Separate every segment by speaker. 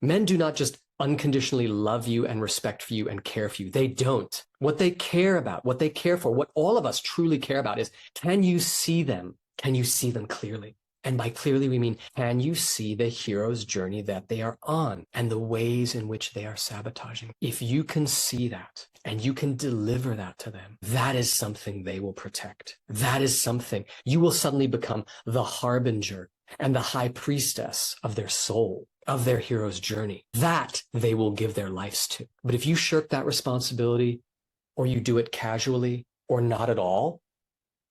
Speaker 1: Men do not just unconditionally love you and respect you and care for you. They don't. What they care about, what they care for, what all of us truly care about is, can you see them? Can you see them clearly? And by clearly, we mean, can you see the hero's journey that they are on and the ways in which they are sabotaging? If you can see that and you can deliver that to them, that is something they will protect. That is something you will suddenly become the harbinger and the high priestess of their soul, of their hero's journey. That they will give their lives to. But if you shirk that responsibility, or you do it casually or not at all,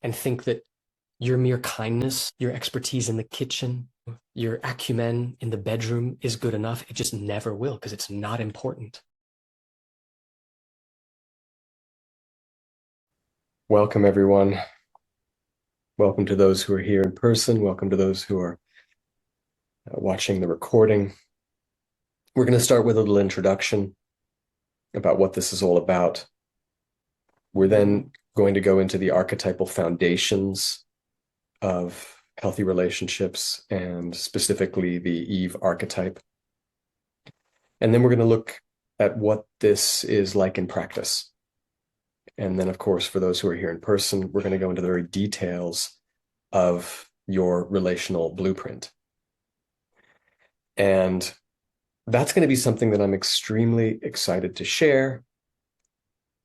Speaker 1: and think that your mere kindness, your expertise in the kitchen, your acumen in the bedroom is good enough, it just never will, because it's not important. Welcome, everyone. Welcome to those who are here in person. Welcome to those who are watching the recording. We're going to start with a little introduction about what this is all about. We're then going to go into the archetypal foundations of healthy relationships, and specifically the Eve archetype. And then we're going to look at what this is like in practice. And then, of course, for those who are here in person, we're going to go into the very details of your relational blueprint. And that's going to be something that I'm extremely excited to share,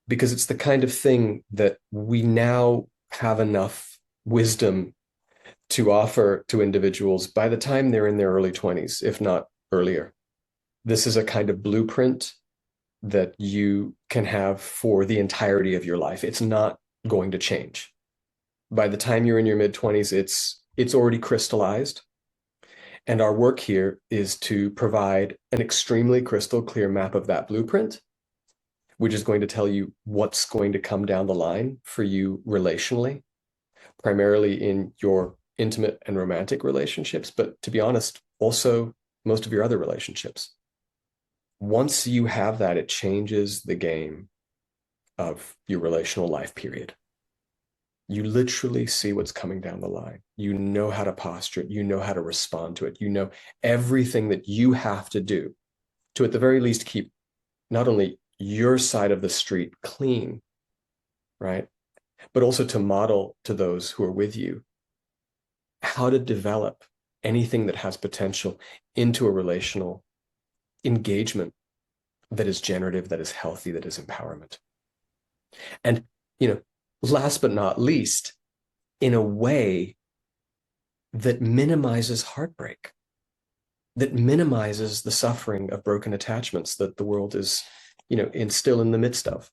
Speaker 1: because it's the kind of thing that we now have enough wisdom to offer to individuals by the time they're in their early 20s, if not earlier. This is a kind of blueprint that you can have for the entirety of your life. It's not going to change. By the time you're in your mid-20s, it's already crystallized. And our work here is to provide an extremely crystal clear map of that blueprint, which is going to tell you what's going to come down the line for you relationally, primarily in your intimate and romantic relationships, but to be honest, also most of your other relationships. Once you have that, it changes the game of your relational life, period. You literally see what's coming down the line. You know how to posture it. You know how to respond to it. You know everything that you have to do to, at the very least, keep not only your side of the street clean, right, but also to model to those who are with you how to develop anything that has potential into a relational engagement that is generative, that is healthy, that is empowerment. And, last but not least, in a way that minimizes heartbreak, that minimizes the suffering of broken attachments that the world is, still in the midst of.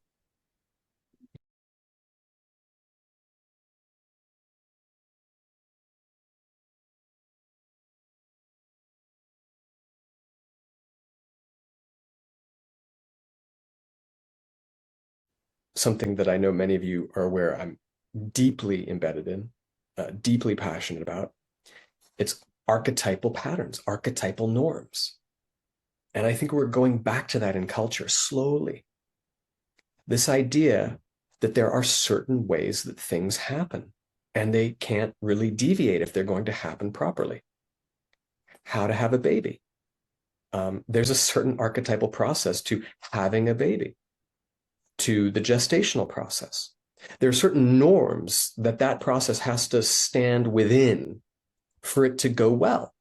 Speaker 1: Something that I know many of you are aware I'm deeply embedded in, deeply passionate about. It's archetypal patterns, archetypal norms. And I think we're going back to that in culture slowly. This idea that there are certain ways that things happen, and they can't really deviate if they're going to happen properly. How to have a baby. There's a certain archetypal process to having a baby, to the gestational process. There are certain norms that process has to stand within for it to go well.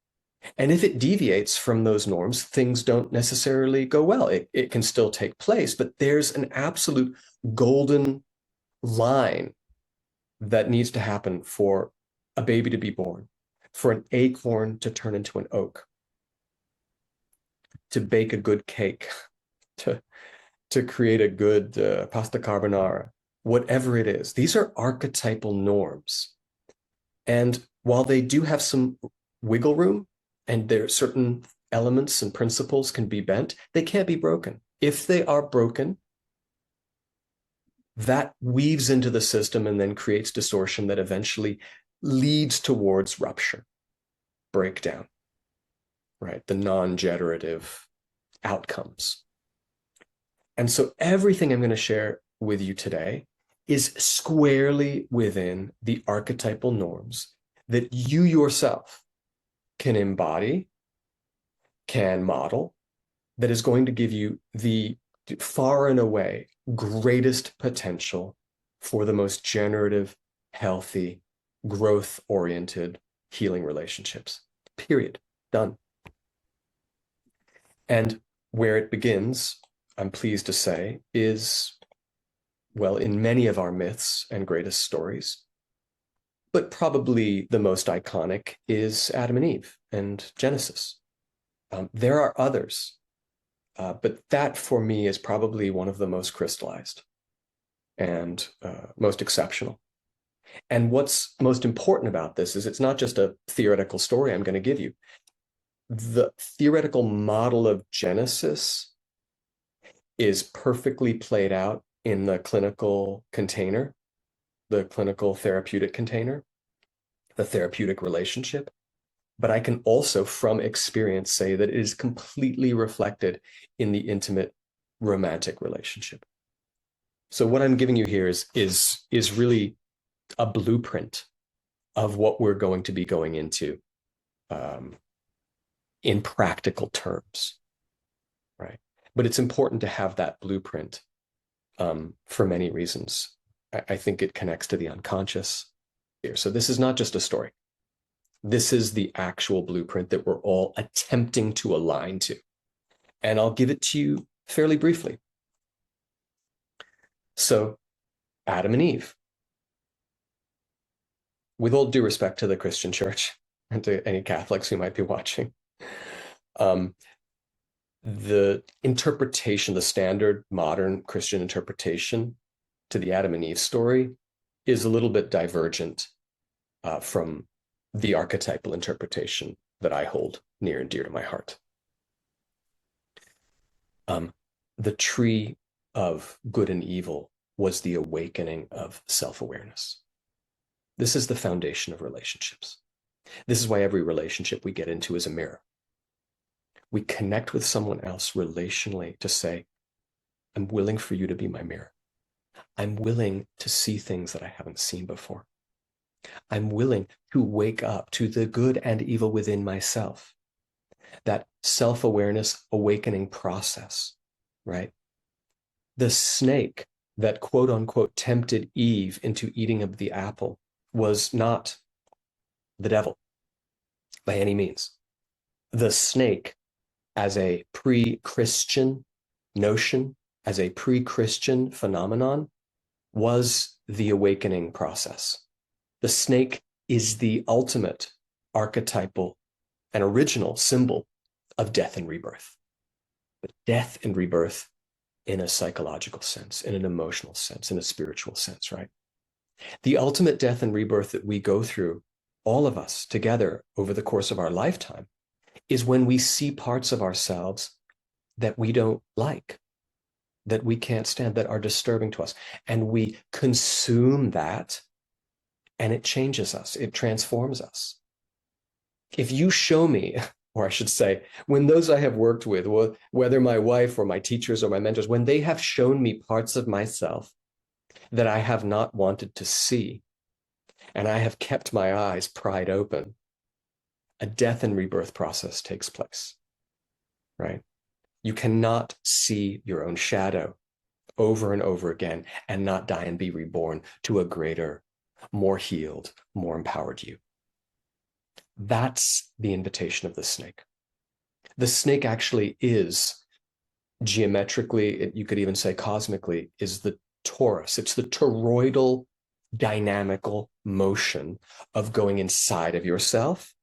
Speaker 1: And if it deviates from those norms, things don't necessarily go well. It can still take place, but there's an absolute golden line that needs to happen for a baby to be born, for an acorn to turn into an oak, to bake a good cake, to create a good pasta carbonara, whatever it is. These are archetypal norms. And while they do have some wiggle room, and there are certain elements and principles can be bent, they can't be broken. If they are broken, that weaves into the system and then creates distortion that eventually leads towards rupture, breakdown, right? The non-generative outcomes. And so everything I'm going to share with you today is squarely within the archetypal norms that you yourself can embody, can model, that is going to give you the far and away greatest potential for the most generative, healthy, growth-oriented healing relationships. Period. Done. And where it begins, I'm pleased to say, is, well, in many of our myths and greatest stories, but probably the most iconic is Adam and Eve and Genesis. There are others, but that for me is probably one of the most crystallized and most exceptional. And what's most important about this is it's not just a theoretical story I'm going to give you. The theoretical model of Genesis is perfectly played out in the clinical container, the clinical therapeutic container, the therapeutic relationship. But I can also, from experience, say that it is completely reflected in the intimate romantic relationship. So what I'm giving you here is really a blueprint of what we're going to be going into in practical terms, right? But it's important to have that blueprint for many reasons. I think it connects to the unconscious here. So this is not just a story. This is the actual blueprint that we're all attempting to align to. And I'll give it to you fairly briefly. So, Adam and Eve. With all due respect to the Christian church and to any Catholics who might be watching, the interpretation, the standard modern Christian interpretation to the Adam and Eve story is a little bit divergent from the archetypal interpretation that I hold near and dear to my heart. The tree of good and evil was the awakening of self-awareness. This is the foundation of relationships. This is why every relationship we get into is a mirror. We connect with someone else relationally to say, I'm willing for you to be my mirror. I'm willing to see things that I haven't seen before. I'm willing to wake up to the good and evil within myself. That self-awareness awakening process, right? The snake that quote unquote tempted Eve into eating of the apple was not the devil by any means. The snake, as a pre-Christian notion, as a pre-Christian phenomenon, was the awakening process. The snake is the ultimate archetypal and original symbol of death and rebirth. But death and rebirth in a psychological sense, in an emotional sense, in a spiritual sense, right? The ultimate death and rebirth that we go through, all of us together over the course of our lifetime, is when we see parts of ourselves that we don't like, that we can't stand, that are disturbing to us. And we consume that, and it changes us. It transforms us. If you show me, or I should say, when those I have worked with, whether my wife or my teachers or my mentors, when they have shown me parts of myself that I have not wanted to see, and I have kept my eyes pried open, a death and rebirth process takes place, right? You cannot see your own shadow over and over again and not die and be reborn to a greater, more healed, more empowered you. That's the invitation of the snake. The snake actually is geometrically, you could even say cosmically, is the torus. It's the toroidal dynamical motion of going inside of yourself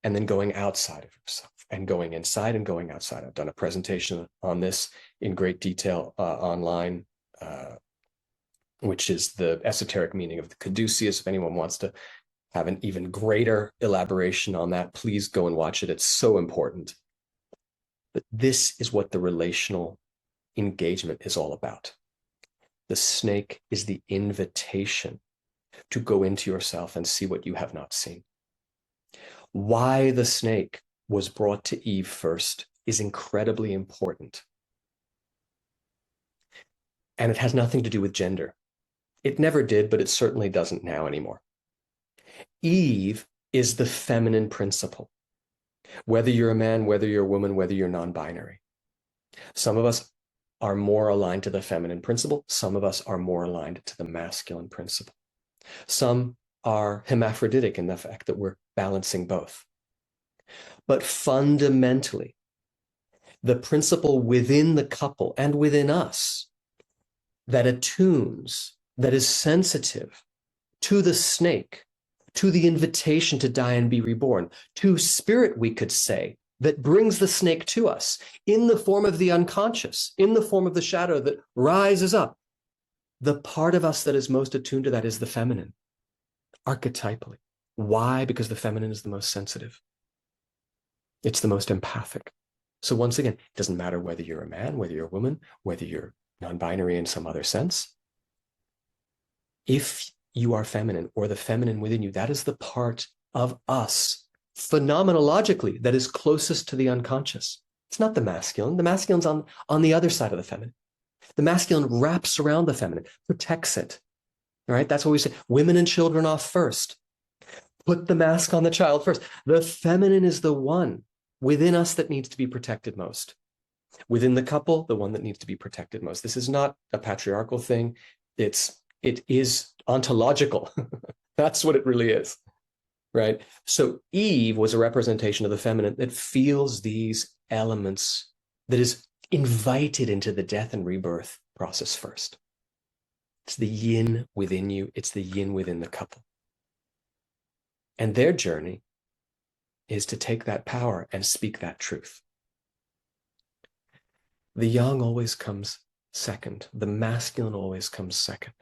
Speaker 1: and then going outside of yourself and going inside and going outside. I've done a presentation on this in great detail online, which is the esoteric meaning of the caduceus. If anyone wants to have an even greater elaboration on that, please go and watch it. It's so important. But this is what the relational engagement is all about. The snake is the invitation to go into yourself and see what you have not seen. Why the snake was brought to Eve first is incredibly important. And it has nothing to do with gender. It never did, but it certainly doesn't now anymore. Eve is the feminine principle. Whether you're a man, whether you're a woman, whether you're non-binary. Some of us are more aligned to the feminine principle. Some of us are more aligned to the masculine principle. Some are hermaphroditic in the fact that we're balancing both. But fundamentally, the principle within the couple and within us that attunes, that is sensitive to the snake, to the invitation to die and be reborn, to spirit, we could say, that brings the snake to us in the form of the unconscious, in the form of the shadow that rises up. The part of us that is most attuned to that is the feminine, archetypally. Why? Because the feminine is the most sensitive. It's the most empathic. So once again, it doesn't matter whether you're a man, whether you're a woman, whether you're non-binary in some other sense. If you are feminine or the feminine within you, that is the part of us phenomenologically that is closest to the unconscious. It's not the masculine. The masculine's on the other side of the feminine. The masculine wraps around the feminine, protects it. All right? That's what we say. Women and children off first. Put the mask on the child first. The feminine is the one within us that needs to be protected most. Within the couple, the one that needs to be protected most. This is not a patriarchal thing. It is ontological. That's what it really is, right? So Eve was a representation of the feminine that feels these elements, that is invited into the death and rebirth process first. It's the yin within you. It's the yin within the couple. And their journey is to take that power and speak that truth. The yang always comes second. The masculine always comes second.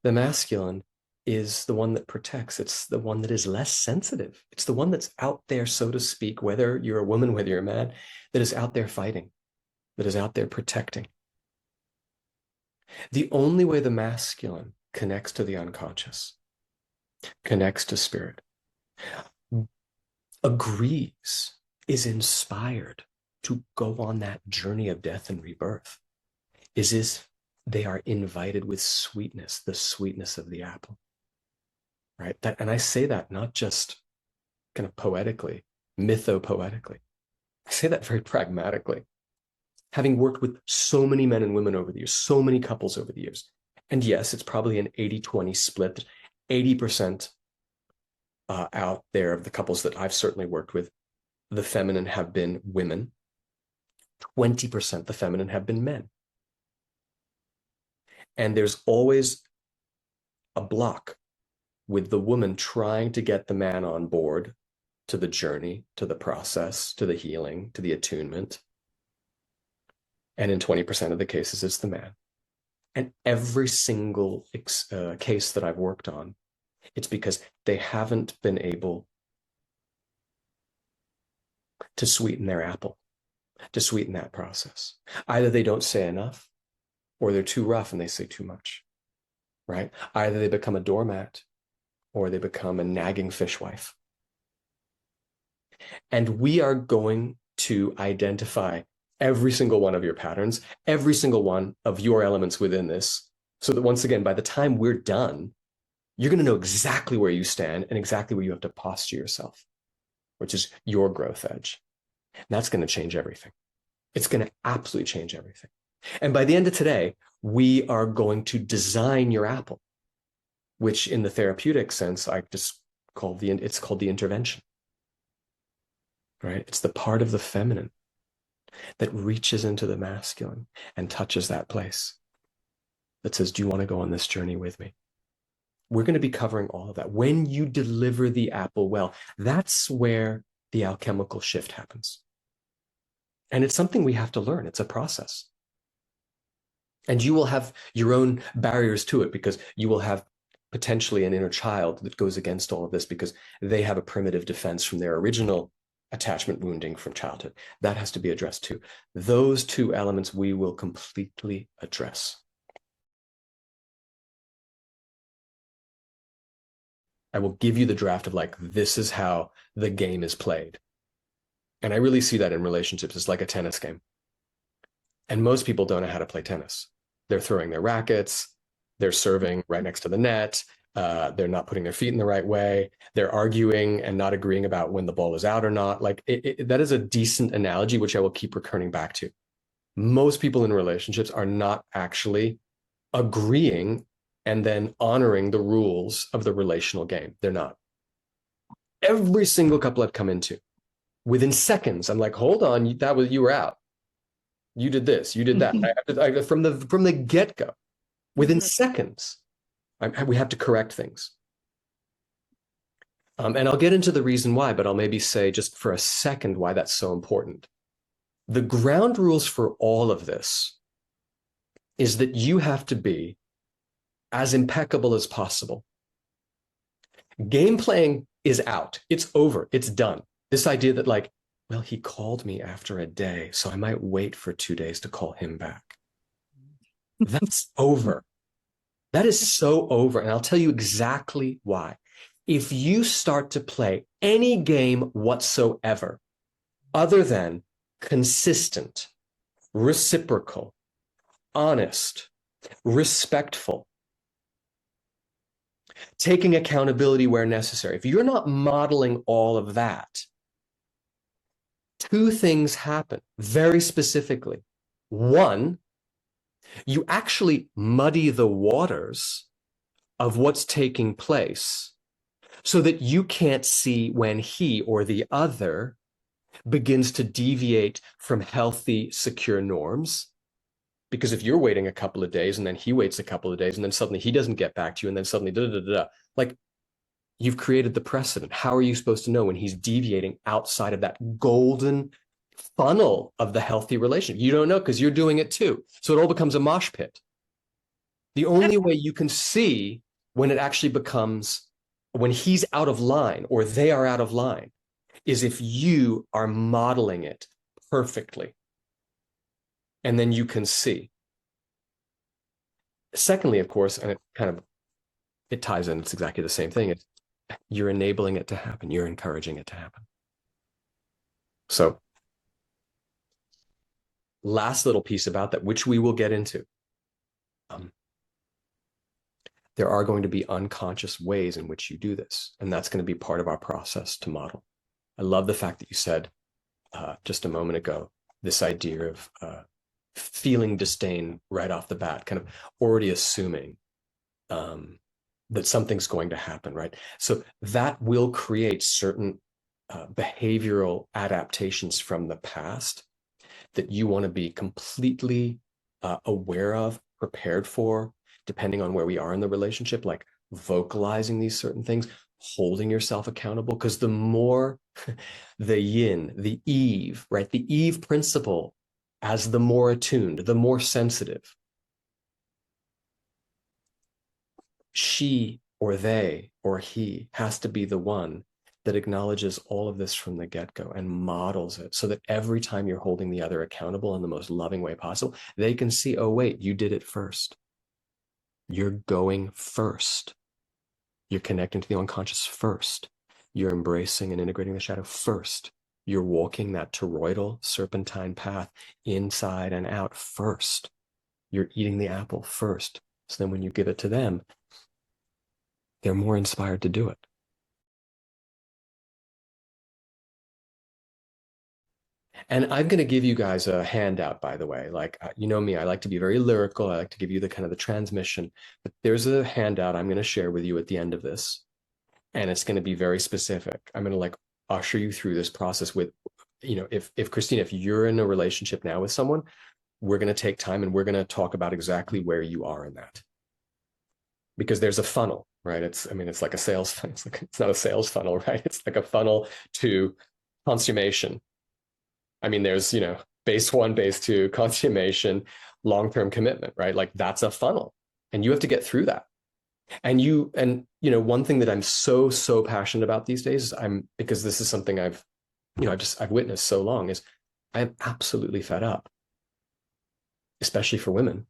Speaker 1: The masculine is the one that protects. It's the one that is less sensitive. It's the one that's out there, so to speak, whether you're a woman, whether you're a man, that is out there fighting, that is out there protecting. The only way the masculine connects to the unconscious, connects to spirit, agrees, is inspired to go on that journey of death and rebirth, is they are invited with sweetness, the sweetness of the apple, right? And I say that not just kind of poetically, mythopoetically. I say that very pragmatically. Having worked with so many men and women over the years, so many couples over the years, and yes, it's probably an 80-20 split, 80% out there of the couples that I've certainly worked with, the feminine have been women, 20% the feminine have been men. And there's always a block with the woman trying to get the man on board to the journey, to the process, to the healing, to the attunement. And in 20% of the cases, it's the man. And every single case that I've worked on, it's because they haven't been able to sweeten their apple, to sweeten that process. Either they don't say enough, or they're too rough and they say too much, right? Either they become a doormat, or they become a nagging fishwife. And we are going to identify every single one of your patterns, every single one of your elements within this, so that once again, by the time we're done, you're going to know exactly where you stand and exactly where you have to posture yourself, which is your growth edge. And that's going to change everything. It's going to absolutely change everything. And by the end of today, we are going to design your apple, which in the therapeutic sense, I just call it's called the intervention, right? It's the part of the feminine that reaches into the masculine and touches that place that says, do you want to go on this journey with me? We're going to be covering all of that. When you deliver the apple well, that's where the alchemical shift happens. And it's something we have to learn. It's a process. And you will have your own barriers to it, because you will have potentially an inner child that goes against all of this because they have a primitive defense from their original attachment wounding from childhood. That has to be addressed too. Those two elements we will completely address. I will give you the draft of like, this is how the game is played. And I really see that in relationships. It's like a tennis game. And most people don't know how to play tennis. They're throwing their rackets, they're serving right next to the net, They're not putting their feet in the right way. They're arguing and not agreeing about when the ball is out or not. Like that is a decent analogy, which I will keep recurring back to. Most people in relationships are not actually agreeing and then honoring the rules of the relational game. They're not. Every single couple I've come into, within seconds, I'm like, hold on, you were out. You did this, you did that. From the get-go, within seconds, we have to correct things. And I'll get into the reason why, but I'll maybe say just for a second why that's so important. The ground rules for all of this is that you have to be as impeccable as possible. Game playing is out. It's over. It's done. This idea that like, well, he called me after a day, so I might wait for 2 days to call him back. That's over. That is so over. And I'll tell you exactly why. If you start to play any game whatsoever other than consistent, reciprocal, honest, respectful, taking accountability where necessary, if you're not modeling all of that, two things happen very specifically. One, you actually muddy the waters of what's taking place so that you can't see when he or the other begins to deviate from healthy, secure norms. Because if you're waiting a couple of days and then he waits a couple of days and then suddenly he doesn't get back to you and then suddenly like you've created the precedent. How are you supposed to know when he's deviating outside of that golden funnel of the healthy relationship? You don't know because you're doing it too. So it all becomes a mosh pit. The only way you can see when it actually becomes, when he's out of line or they are out of line, is if you are modeling it perfectly. And then you can see. Secondly, of course, and it ties in, it's exactly the same thing. You're enabling it to happen. You're encouraging it to happen. So last little piece about that, which we will get into. There are going to be unconscious ways in which you do this. And that's going to be part of our process to model. I love the fact that you said just a moment ago, this idea of feeling disdain right off the bat, kind of already assuming that something's going to happen, right? So that will create certain behavioral adaptations from the past that you want to be completely aware of, prepared for, depending on where we are in the relationship, like vocalizing these certain things, holding yourself accountable, because the more the yin, the Eve, right? The Eve principle, as the more attuned, the more sensitive, she or they or he has to be the one that acknowledges all of this from the get-go and models it so that every time you're holding the other accountable in the most loving way possible, they can see, oh, wait, you did it first. You're going first. You're connecting to the unconscious first. You're embracing and integrating the shadow first. You're walking that toroidal serpentine path inside and out first. You're eating the apple first. So then when you give it to them, they're more inspired to do it. And I'm going to give you guys a handout, by the way. Like, you know me, I like to be very lyrical. I like to give you the kind of the transmission. But there's a handout I'm going to share with you at the end of this. And it's going to be very specific. I'm going to like usher you through this process with, you know, if Christina, if you're in a relationship now with someone, we're going to take time and we're going to talk about exactly where you are in that. Because there's a funnel, right? It's like a sales funnel. It's not a sales funnel, right? It's like a funnel to consummation. I mean, there's, you know, base one, base two, consummation, long-term commitment, right? Like that's a funnel and you have to get through that. And you know, one thing that I'm so passionate about these days, because this is something I've witnessed so long, is I'm absolutely fed up, especially for women,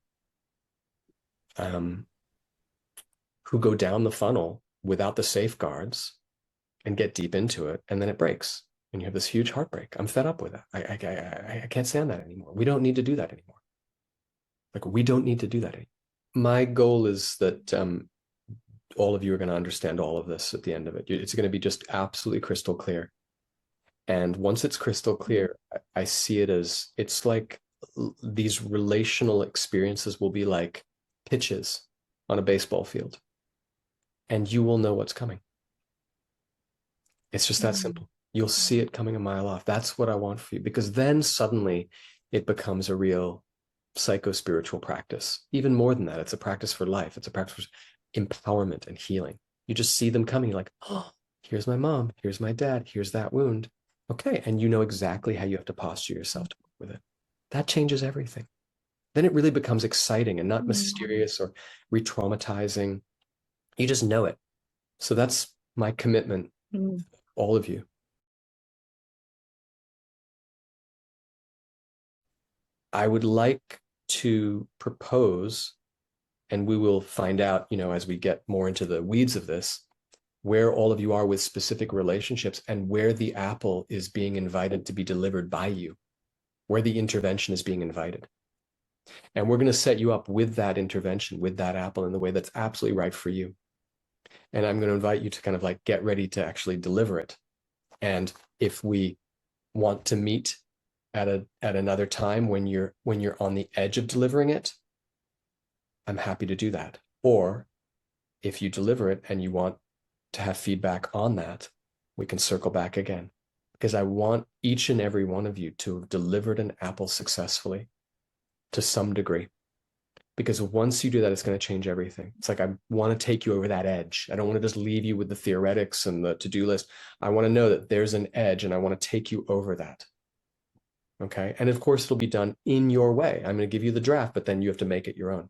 Speaker 1: who go down the funnel without the safeguards and get deep into it, and then it breaks. And you have this huge heartbreak. I'm fed up with it. I can't stand that anymore. We don't need to do that anymore. Like, we don't need to do that anymore. My goal is that all of you are going to understand all of this at the end of it. It's going to be just absolutely crystal clear. And once it's crystal clear, I see it as, it's like these relational experiences will be like pitches on a baseball field, and you will know what's coming. It's just that simple. You'll see it coming a mile off. That's what I want for you, because then suddenly it becomes a real psycho-spiritual practice. Even more than that, it's a practice for life. It's a practice for empowerment and healing. You just see them coming, you're like, oh, here's my mom, here's my dad, here's that wound. Okay, and you know exactly how you have to posture yourself to work with it. That changes everything. Then it really becomes exciting and not mysterious or re-traumatizing. You just know it. So that's my commitment, all of you. I would like to propose, and we will find out, as we get more into the weeds of this, where all of you are with specific relationships and where the apple is being invited to be delivered by you, where the intervention is being invited. And we're going to set you up with that intervention, with that apple in the way that's absolutely right for you. And I'm going to invite you to kind of like get ready to actually deliver it. And if we want to meet at another time when you're on the edge of delivering it, I'm happy to do that. Or if you deliver it and you want to have feedback on that, we can circle back again, because I want each and every one of you to have delivered an apple successfully to some degree. Because once you do that, it's going to change everything. It's like, I want to take you over that edge. I don't want to just leave you with the theoretics and the to-do list. I want to know that there's an edge, and I want to take you over that. Okay. And of course, it'll be done in your way. I'm going to give you the draft, but then you have to make it your own.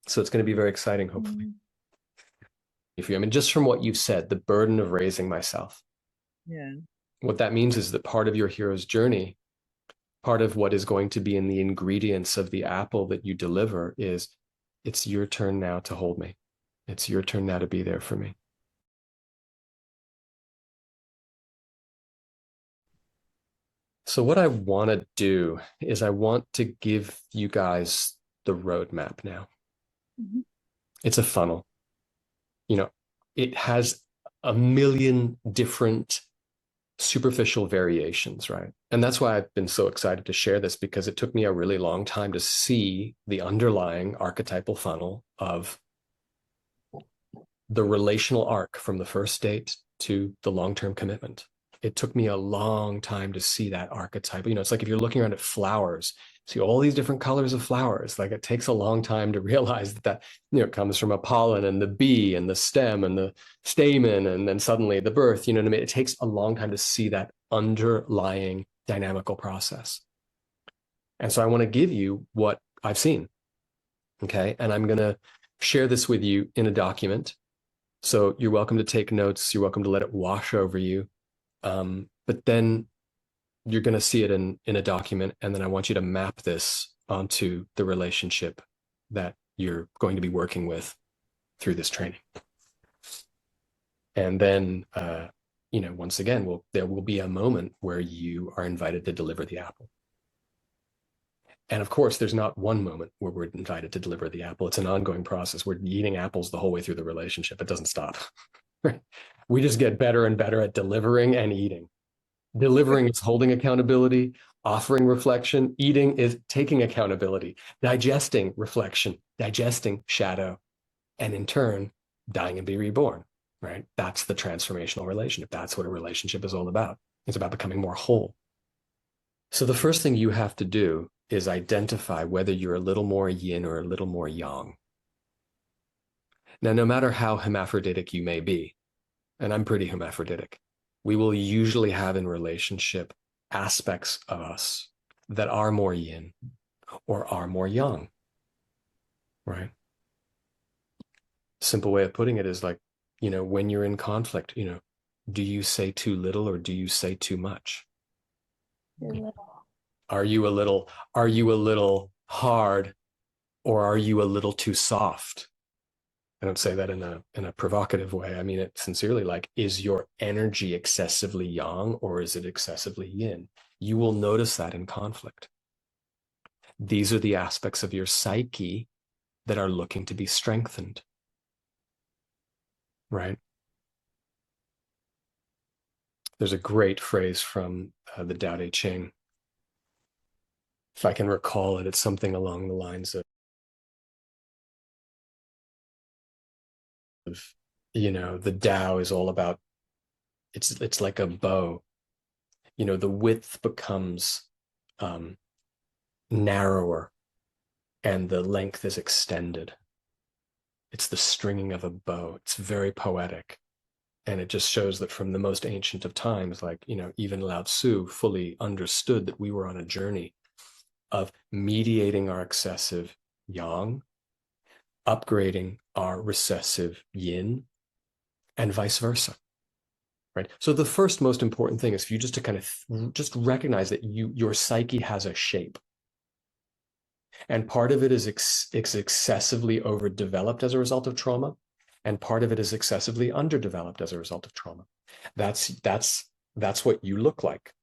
Speaker 1: So it's going to be very exciting, hopefully. I mean, just from what you've said, the burden of raising myself.
Speaker 2: Yeah.
Speaker 1: What that means is that part of your hero's journey, part of what is going to be in the ingredients of the apple that you deliver is, it's your turn now to hold me. It's your turn now to be there for me. So what I want to do is I want to give you guys the roadmap now. It's a funnel. It has a million different superficial variations, right? And that's why I've been so excited to share this, because it took me a really long time to see the underlying archetypal funnel of the relational arc from the first date to the long-term commitment. It took me a long time to see that archetype. It's like if you're looking around at flowers, see all these different colors of flowers. Like, it takes a long time to realize that it comes from a pollen and the bee and the stem and the stamen, and then suddenly the birth. You know what I mean? It takes a long time to see that underlying dynamical process. And so I want to give you what I've seen. Okay. And I'm going to share this with you in a document. So you're welcome to take notes. You're welcome to let it wash over you. But then you're going to see it in a document. And then I want you to map this onto the relationship that you're going to be working with through this training. And then, once again, there will be a moment where you are invited to deliver the apple. And of course, there's not one moment where we're invited to deliver the apple. It's an ongoing process. We're eating apples the whole way through the relationship. It doesn't stop. We just get better and better at delivering and eating. Delivering is holding accountability, offering reflection. Eating is taking accountability, digesting reflection, digesting shadow, and in turn, dying and be reborn, right? That's the transformational relationship. That's what a relationship is all about. It's about becoming more whole. So the first thing you have to do is identify whether you're a little more yin or a little more yang. Now, no matter how hermaphroditic you may be, and I'm pretty hermaphroditic, we will usually have in relationship aspects of us that are more yin or are more yang, right? Simple way of putting it is like, when you're in conflict, do you say too little or do you say too much? Are you a little hard, or are you a little too soft? I don't say that in a provocative way. I mean it sincerely. Like, is your energy excessively yang or is it excessively yin? You will notice that in conflict. These are the aspects of your psyche that are looking to be strengthened. right? There's a great phrase from the Tao Te Ching. If I can recall it, it's something along the lines of, the Tao is all about, it's like a bow. The width becomes um, narrower and the length is extended. It's the stringing of a bow. It's very poetic. And it just shows that from the most ancient of times, like, even Lao Tzu fully understood that we were on a journey of mediating our excessive yang, upgrading our recessive yin, and vice versa. Right. So the first most important thing is for you just to kind of just recognize that your psyche has a shape. And part of it is it's excessively overdeveloped as a result of trauma, and part of it is excessively underdeveloped as a result of trauma. That's what you look like.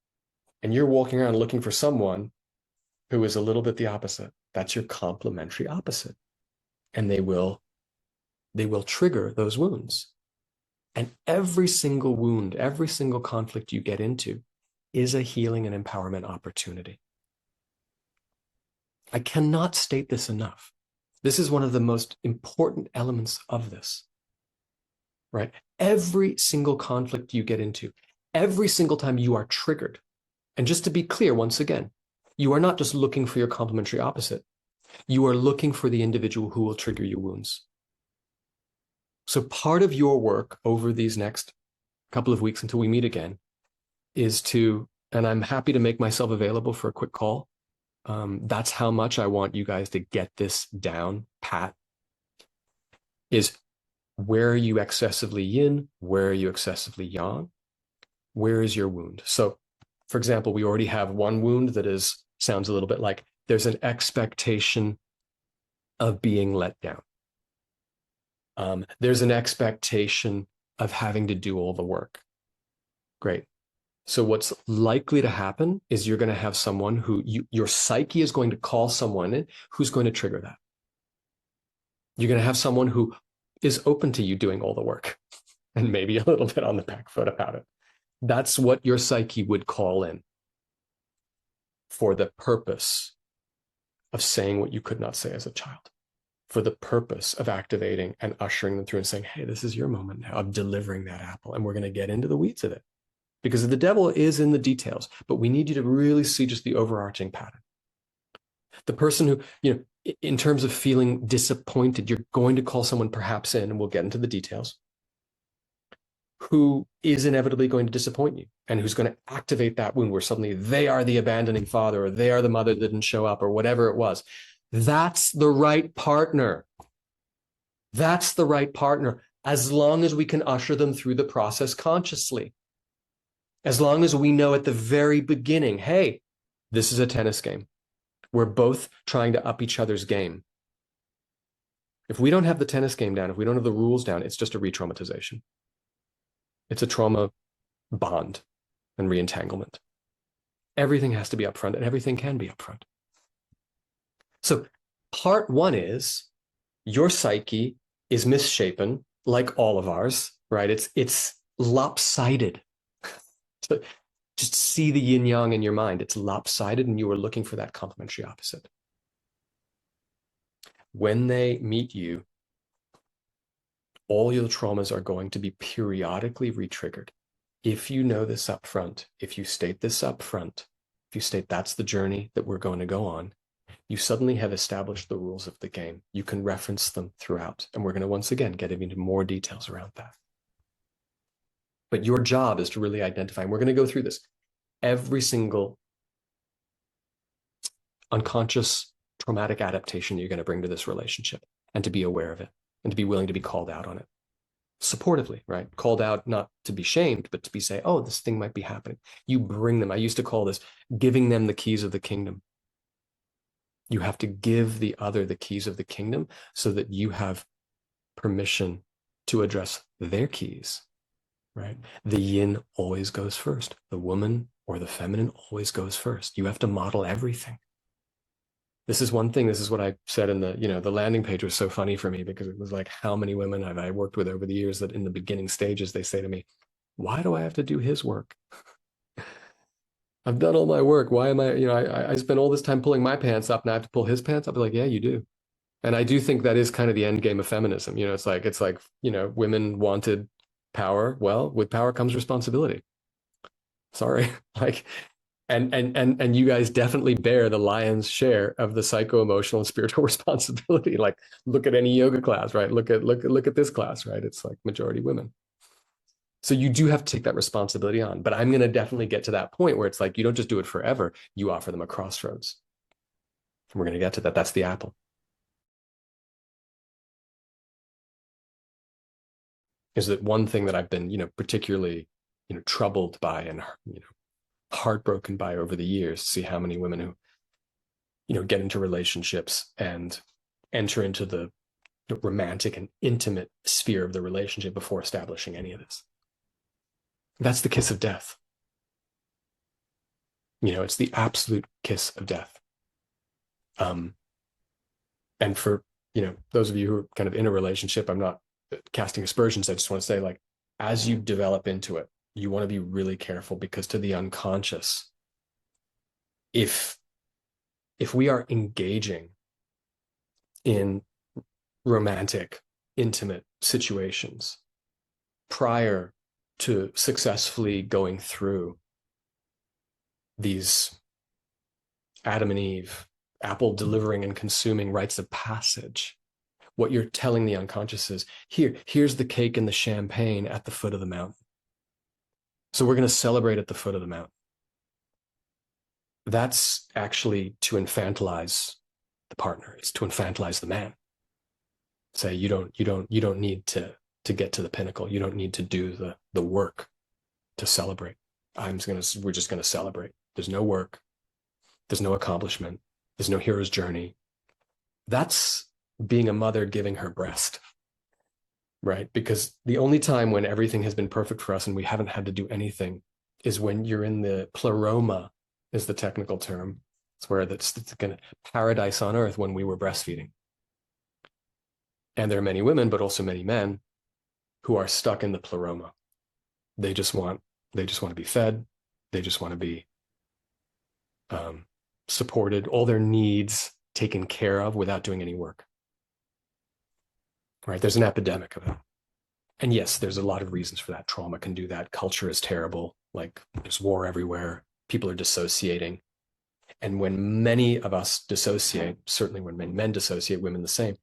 Speaker 1: And you're walking around looking for someone who is a little bit the opposite. That's your complementary opposite. And they will trigger those wounds. And every single wound, every single conflict you get into is a healing and empowerment opportunity. I cannot state this enough. This is one of the most important elements of this, right? Every single conflict you get into, every single time you are triggered. And just to be clear, once again, you are not just looking for your complementary opposite. You are looking for the individual who will trigger your wounds. So part of your work over these next couple of weeks until we meet again is to, and I'm happy to make myself available for a quick call. That's how much I want you guys to get this down pat, is where are you excessively yin? Where are you excessively yang? Where is your wound? So, for example, we already have one wound that sounds a little bit like there's an expectation of being let down. There's an expectation of having to do all the work. Great. So what's likely to happen is you're going to have someone who your psyche is going to call someone in who's going to trigger that. You're going to have someone who is open to you doing all the work and maybe a little bit on the back foot about it. That's what your psyche would call in for the purpose of saying what you could not say as a child, for the purpose of activating and ushering them through and saying, hey, this is your moment now of delivering that apple. And we're going to get into the weeds of it. Because the devil is in the details, but we need you to really see just the overarching pattern. The person who, in terms of feeling disappointed, you're going to call someone perhaps in, and we'll get into the details, who is inevitably going to disappoint you and who's going to activate that wound where suddenly they are the abandoning father or they are the mother that didn't show up or whatever it was. That's the right partner. That's the right partner, as long as we can usher them through the process consciously. As long as we know at the very beginning, hey, this is a tennis game. We're both trying to up each other's game. If we don't have the tennis game down, if we don't have the rules down, it's just a re-traumatization. It's a trauma bond and re-entanglement. Everything has to be upfront and everything can be upfront. So part one is your psyche is misshapen, like all of ours, right? It's lopsided. So just see the yin yang in your mind. It's lopsided and you are looking for that complementary opposite. When they meet you, all your traumas are going to be periodically re-triggered. If you know this up front, if you state this up front, if you state that's the journey that we're going to go on, you suddenly have established the rules of the game. You can reference them throughout. And we're going to once again get into more details around that. But your job is to really identify, and we're going to go through this, every single unconscious traumatic adaptation you're going to bring to this relationship, and to be aware of it and to be willing to be called out on it supportively, right? Called out not to be shamed, but to be say, oh, this thing might be happening. You bring them. I used to call this giving them the keys of the kingdom. You have to give the other the keys of the kingdom so that you have permission to address their keys, right? The yin always goes first. The woman or the feminine always goes first. You have to model everything. This is one thing. This is what I said in the landing page was so funny for me because it was like, how many women have I worked with over the years that in the beginning stages, they say to me, why do I have to do his work? I've done all my work. Why am I, I spent all this time pulling my pants up. Now I have to pull his pants up. I'll be like, yeah, you do. And I do think that is kind of the end game of feminism. It's like, women wanted power. Well, with power comes responsibility. Sorry. Like, and you guys definitely bear the lion's share of the psycho-emotional and spiritual responsibility. Like, look at any yoga class, right? Look at this class, right? It's like majority women. So you do have to take that responsibility on. But I'm going to definitely get to that point where it's like, you don't just do it forever. You offer them a crossroads. And we're going to get to that. That's the apple. Is that one thing that I've been, particularly, troubled by and, heartbroken by over the years, see how many women who, get into relationships and enter into the romantic and intimate sphere of the relationship before establishing any of this. That's the kiss of death. It's the absolute kiss of death. And for, those of you who are kind of in a relationship, I'm not casting aspersions. I just want to say, like, as you develop into it, you want to be really careful, because to the unconscious, if we are engaging in romantic, intimate situations prior to successfully going through these Adam and Eve, apple delivering and consuming rites of passage, what you're telling the unconscious is, here's the cake and the champagne at the foot of the mountain. So we're going to celebrate at the foot of the mountain. That's actually to infantilize the partner. It's to infantilize the man. Say, you don't need to get to the pinnacle. You don't need to do the work to celebrate. We're just going to celebrate. There's no work. There's no accomplishment. There's no hero's journey. That's being a mother giving her breast, right? Because the only time when everything has been perfect for us and we haven't had to do anything is when you're in the pleroma, is the technical term. It's where it's kind of paradise on earth when we were breastfeeding. And there are many women, but also many men who are stuck in the pleroma. They just want to be fed. They just want to be supported, all their needs taken care of without doing any work. Right? There's an epidemic of it. And yes, there's a lot of reasons for that. Trauma can do that. Culture is terrible. Like, there's war everywhere. People are dissociating. And when many of us dissociate, certainly when men dissociate, women the same,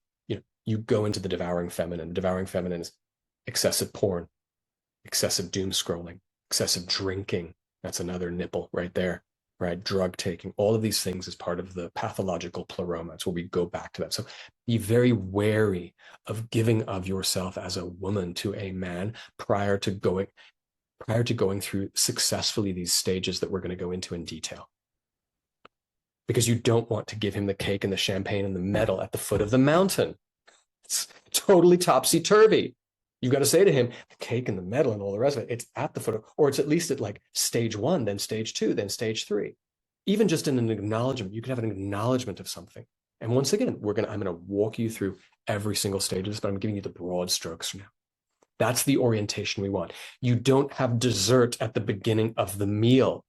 Speaker 1: you go into the devouring feminine. The devouring feminine is excessive porn, excessive doom scrolling, excessive drinking. That's another nipple right there, right? Drug taking. All of these things is part of the pathological pleroma. It's where we go back to that. So be very wary of giving of yourself as a woman to a man prior to going through successfully these stages that we're going to go into in detail. Because you don't want to give him the cake and the champagne and the medal at the foot of the mountain. It's totally topsy-turvy. You've got to say to him, the cake and the medal and all the rest of it, it's at the foot of, or it's at least at like stage 1, then stage 2, then stage 3. Even just in an acknowledgement, you can have an acknowledgement of something. And once again, I'm going to walk you through every single stage of this, but I'm giving you the broad strokes for now. That's the orientation we want. You don't have dessert at the beginning of the meal.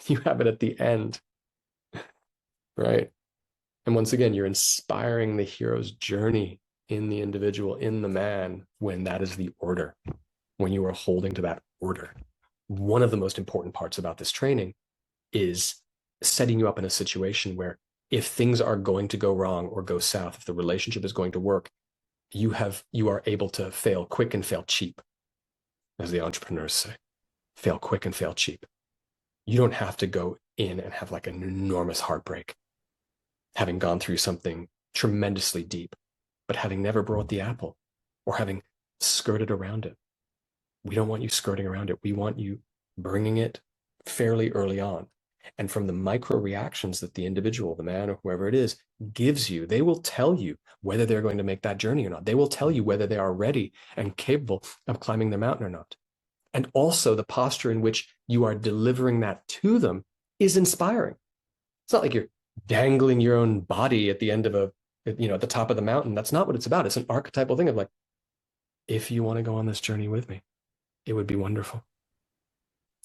Speaker 1: You have it at the end, right? And once again, you're inspiring the hero's journey in the individual, in the man, when that is the order, when you are holding to that order. One of the most important parts about this training is setting you up in a situation where if things are going to go wrong or go south, if the relationship is going to work, you are able to fail quick and fail cheap, as the entrepreneurs say. Fail quick and fail cheap. You don't have to go in and have like an enormous heartbreak, having gone through something tremendously deep, but having never brought the apple or having skirted around it. We don't want you skirting around it. We want you bringing it fairly early on. And from the micro reactions that the individual, the man or whoever it is, gives you, they will tell you whether they're going to make that journey or not. They will tell you whether they are ready and capable of climbing the mountain or not. And also the posture in which you are delivering that to them is inspiring. It's not like you're dangling your own body at the end of at the top of the mountain. That's not what it's about. It's an archetypal thing of like, if you want to go on this journey with me, it would be wonderful.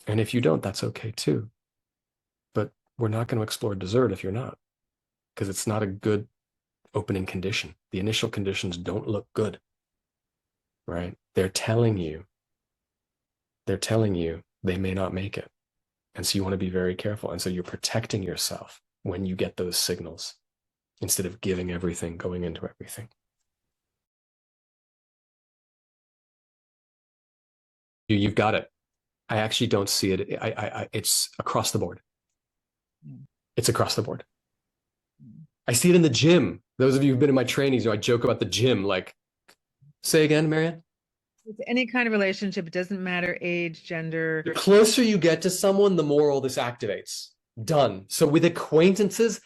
Speaker 1: And if you don't, that's okay too. But we're not going to explore desert if you're not, because it's not a good opening condition. The initial conditions don't look good, right? They're telling you they may not make it. And so you want to be very careful. And so you're protecting yourself when you get those signals instead of giving everything, going into everything. You've got it. I actually don't see it. It's across the board. It's across the board. I see it in the gym. Those of you who've been in my trainings, I joke about the gym. Like, say again, Marianne?
Speaker 2: With any kind of relationship, it doesn't matter age, gender.
Speaker 1: The closer you get to someone, the more all this activates. Done. So with acquaintances,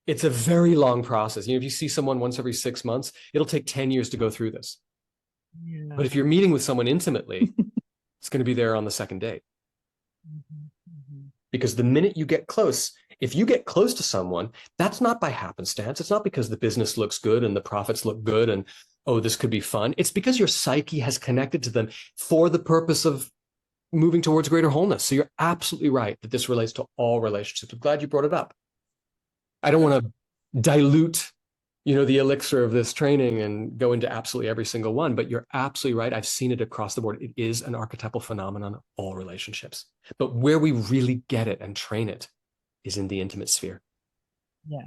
Speaker 1: it's a very long process. If you see someone once every 6 months, it'll take 10 years to go through this. Yeah. But if you're meeting with someone intimately, it's going to be there on the second date. Because the minute you get close, if you get close to someone, that's not by happenstance. It's not because the business looks good and the profits look good and, oh, this could be fun. It's because your psyche has connected to them for the purpose of moving towards greater wholeness. So you're absolutely right that this relates to all relationships. I'm glad you brought it up. I don't want to dilute, the elixir of this training and go into absolutely every single one, but you're absolutely right. I've seen it across the board. It is an archetypal phenomenon of all relationships. But where we really get it and train it is in the intimate sphere.
Speaker 2: Yeah.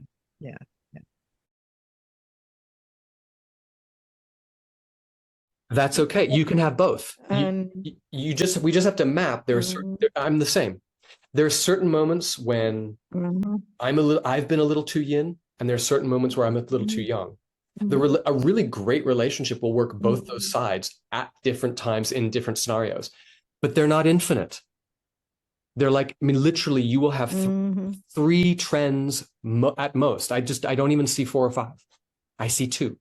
Speaker 1: That's okay. You can have both. We just have to map. I'm the same. There are certain moments when I've been a little too yin, and there are certain moments where I'm a little too young. A really great relationship will work both those sides at different times in different scenarios, but they're not infinite. They're like, literally, you will have three trends at most. I don't even see 4 or 5. I see 2.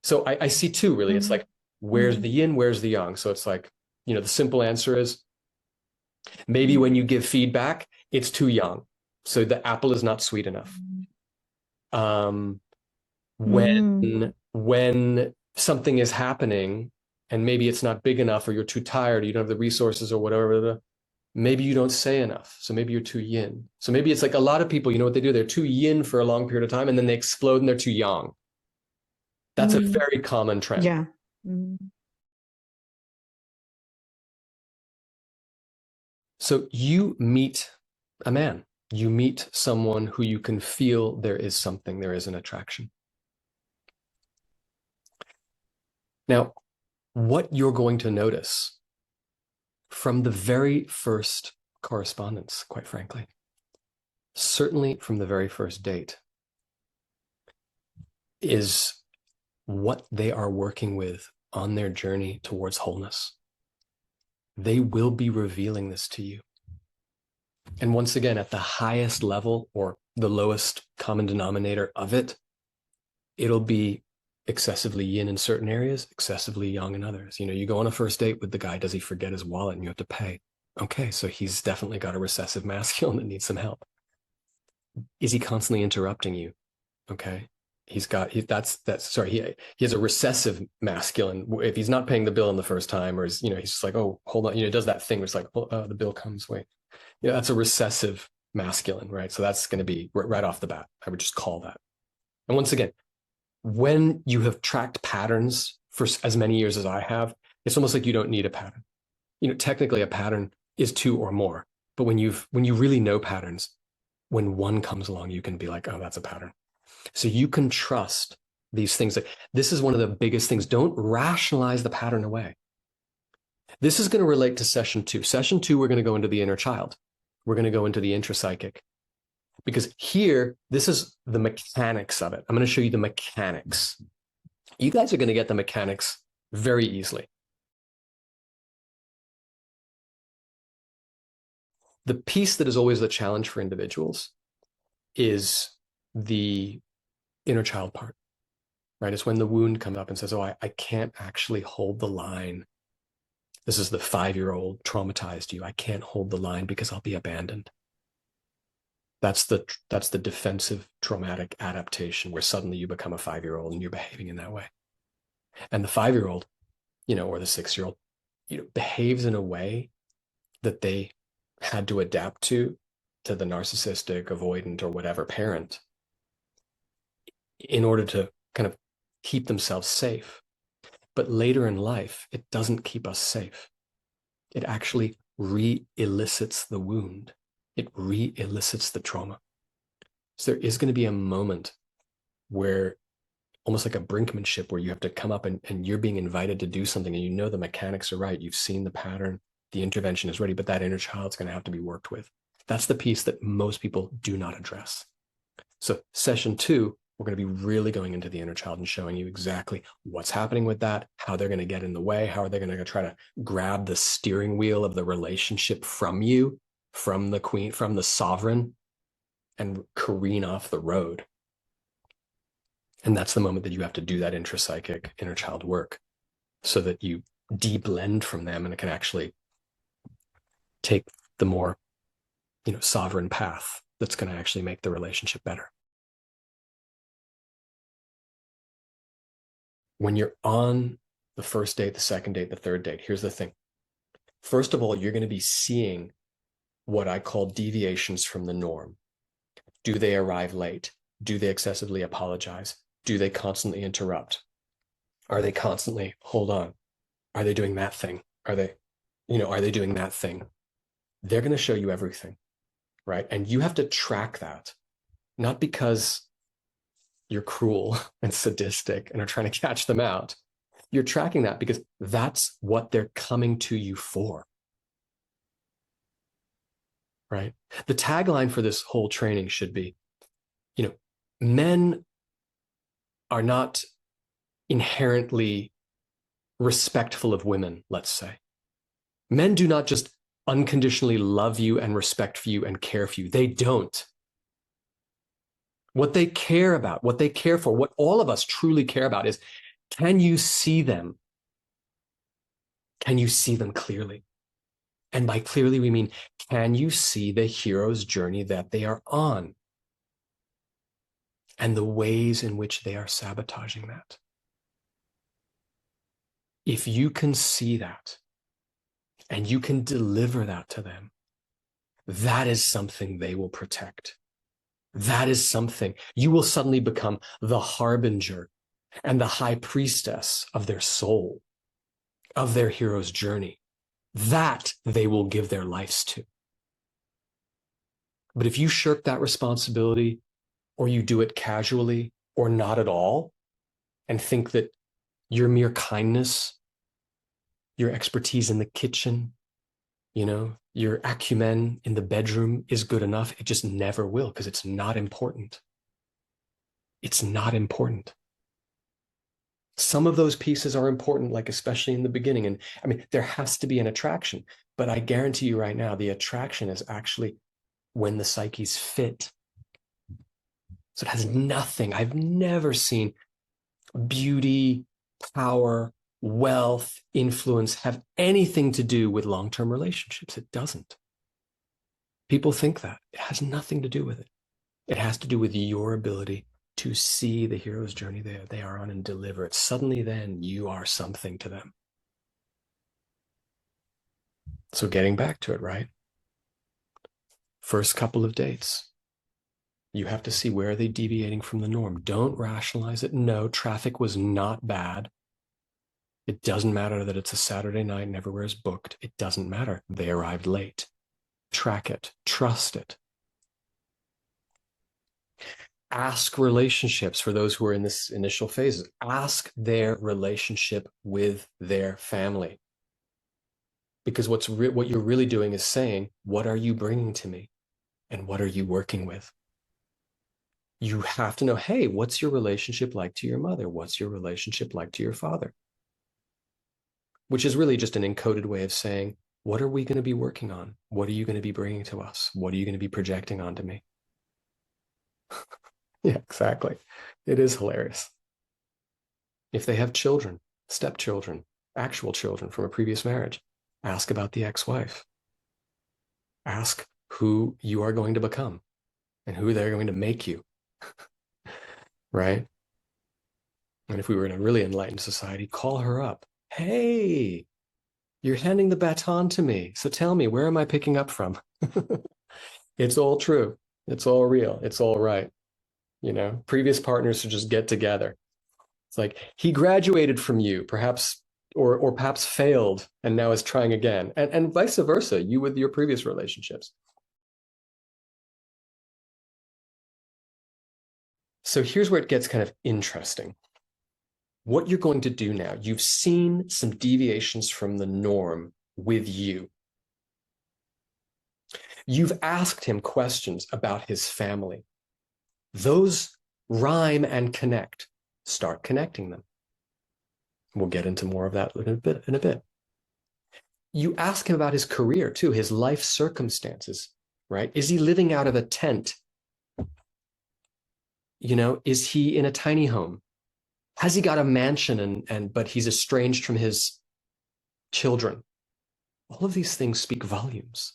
Speaker 1: So I see 2 really. It's like, where's the yin, where's the yang? So it's like, the simple answer is maybe when you give feedback, it's too young. So the apple is not sweet enough. When something is happening and maybe it's not big enough, or you're too tired, or you don't have the resources or whatever, maybe you don't say enough. So maybe you're too yin. So maybe it's like a lot of people, what they do? They're too yin for a long period of time and then they explode and they're too yang. That's a very common trend.
Speaker 3: Yeah.
Speaker 1: So you meet a man, you meet someone who you can feel there is something, there is an attraction. Now, what you're going to notice from the very first correspondence, quite frankly, certainly from the very first date, is what they are working with on their journey towards wholeness. They will be revealing this to you. And once again, at the highest level or the lowest common denominator of it, it'll be excessively yin in certain areas, excessively yang in others. You go on a first date with the guy, does he forget his wallet and you have to pay? Okay, so he's definitely got a recessive masculine that needs some help. Is he constantly interrupting you? Okay. He has a recessive masculine. If he's not paying the bill in the first time, or he's just like, oh, hold on, does that thing where it's like, oh, the bill comes, wait. That's a recessive masculine, right? So that's going to be right off the bat. I would just call that. And once again, when you have tracked patterns for as many years as I have, it's almost like you don't need a pattern. Technically a pattern is 2 or more, but when you really know patterns, when one comes along, you can be like, oh, that's a pattern. So you can trust these things. This is one of the biggest things. Don't rationalize the pattern away. This is going to relate to session 2. Session 2, we're going to go into the inner child. We're going to go into the intrapsychic. Because here, this is the mechanics of it. I'm going to show you the mechanics. You guys are going to get the mechanics very easily. The piece that is always the challenge for individuals is the inner child part, right? It's when the wound comes up and says, oh, I can't actually hold the line. This is the 5-year-old traumatized you. I can't hold the line because I'll be abandoned. That's the defensive traumatic adaptation where suddenly you become a 5-year-old and you're behaving in that way. And the 5-year-old, or the 6-year-old, behaves in a way that they had to adapt to the narcissistic, avoidant, or whatever parent in order to kind of keep themselves safe. But later in life, it doesn't keep us safe. It actually re-elicits the wound. It re-elicits the trauma. So there is going to be a moment where, almost like a brinkmanship, where you have to come up and you're being invited to do something and the mechanics are right. You've seen the pattern, the intervention is ready, but that inner child's going to have to be worked with. That's the piece that most people do not address. So session 2, we're going to be really going into the inner child and showing you exactly what's happening with that, how they're going to get in the way, how are they going to try to grab the steering wheel of the relationship from you, from the queen, from the sovereign, and careen off the road. And that's the moment that you have to do that intrapsychic inner child work so that you de-blend from them and it can actually take the more, sovereign path that's going to actually make the relationship better. When you're on the first date, the second date, the third date, here's the thing. First of all, you're going to be seeing what I call deviations from the norm. Do they arrive late? Do they excessively apologize? Do they constantly interrupt? Are they constantly, hold on? Are they doing that thing? Are they doing that thing? They're going to show you everything, right? And you have to track that, not because you're cruel and sadistic and are trying to catch them out. You're tracking that because that's what they're coming to you for, right? The tagline for this whole training should be, men are not inherently respectful of women, let's say. Men do not just unconditionally love you and respect you and care for you. They don't. What they care about, what they care for, what all of us truly care about is, can you see them? Can you see them clearly? And by clearly, we mean, can you see the hero's journey that they are on and the ways in which they are sabotaging that? If you can see that and you can deliver that to them, that is something they will protect. That is something you will suddenly become the harbinger and the high priestess of their soul, of their hero's journey. That they will give their lives to. But if you shirk that responsibility, or you do it casually or not at all, and think that your mere kindness, your expertise in the kitchen, your acumen in the bedroom is good enough, it just never will, because it's not important. It's not important. Some of those pieces are important, like especially in the beginning. And I mean, there has to be an attraction, but I guarantee you right now, the attraction is actually when the psyche's fit. So it has nothing. I've never seen beauty, power, wealth, influence have anything to do with long-term relationships. It doesn't. People think that. It has nothing to do with it. It has to do with your ability to see the hero's journey they are on and deliver it. Suddenly then you are something to them. So getting back to it, right? First couple of dates, you have to see, where are they deviating from the norm? Don't rationalize it. No, traffic was not bad. It doesn't matter that it's a Saturday night and everywhere is booked. It doesn't matter. They arrived late. Track it. Trust it. Ask relationships, for those who are in this initial phase, ask their relationship with their family. Because what you're really doing is saying, what are you bringing to me? And what are you working with? You have to know, hey, what's your relationship like to your mother? What's your relationship like to your father? Which is really just an encoded way of saying, what are we going to be working on? What are you going to be bringing to us? What are you going to be projecting onto me? Yeah, exactly. It is hilarious. If they have children, stepchildren, actual children from a previous marriage, ask about the ex-wife. Ask who you are going to become. and who they're going to make you, right? And if we were in a really enlightened society, call her up. Hey, you're handing the baton to me. So tell me, where am I picking up from? It's all true. It's all real. It's all right. Previous partners should just get together. It's like he graduated from you, perhaps, or perhaps failed and now is trying again. And vice versa, you with your previous relationships. So here's where it gets kind of interesting. What you're going to do now, you've seen some deviations from the norm with you. You've asked him questions about his family. Those rhyme and connect. Start connecting them. We'll get into more of that in a bit. You ask him about his career too, his life circumstances, right? Is he living out of a tent? Is he in a tiny home? Has he got a mansion but he's estranged from his children? All of these things speak volumes,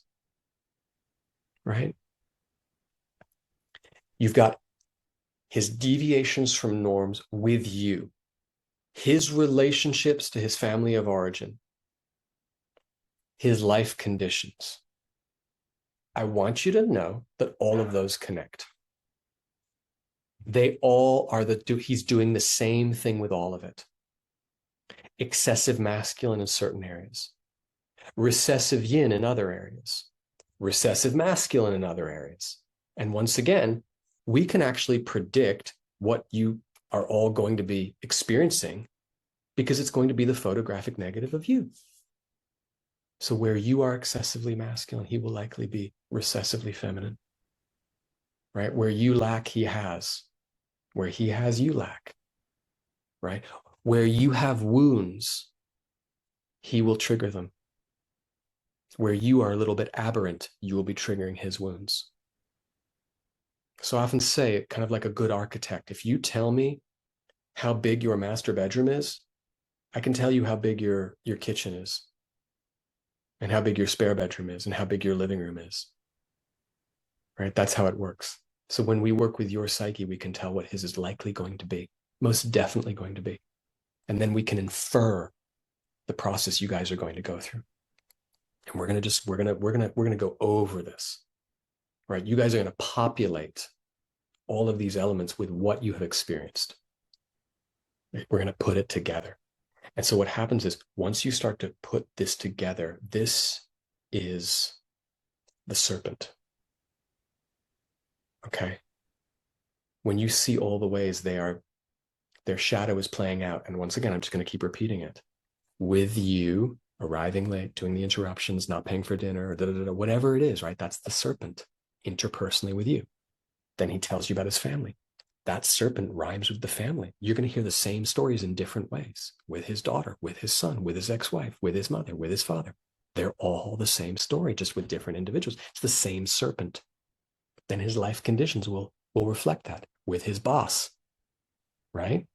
Speaker 1: right? You've got his deviations from norms with you, his relationships to his family of origin, his life conditions. I want you to know that all of those connect. They all are he's doing the same thing with all of it. Excessive masculine in certain areas, recessive yin in other areas, recessive masculine in other areas. And once again, we can actually predict what you are all going to be experiencing because it's going to be the photographic negative of you. So where you are excessively masculine, he will likely be recessively feminine, right? Where you lack, he has. Where he has, you lack, right? Where you have wounds, he will trigger them. Where you are a little bit aberrant, you will be triggering his wounds. So I often say, kind of like a good architect, if you tell me how big your master bedroom is, I can tell you how big your kitchen is, and how big your spare bedroom is, and how big your living room is, right? That's how it works. So when we work with your psyche, we can tell what his is likely going to be, most definitely going to be. And then we can infer the process you guys are going to go through. And we're going to go over this, right? You guys are going to populate all of these elements with what you have experienced. We're going to put it together. And so what happens is once you start to put this together, this is the serpent. Okay. When you see all the ways their shadow is playing out, and once again, I'm just going to keep repeating it, with you arriving late, doing the interruptions, not paying for dinner, or whatever it is, right? That's the serpent interpersonally with you. Then he tells you about his family. That serpent rhymes with the family. You're going to hear the same stories in different ways with his daughter, with his son, with his ex-wife, with his mother, with his father. They're all the same story, just with different individuals. It's the same serpent. Then his life conditions will reflect that with his boss, right?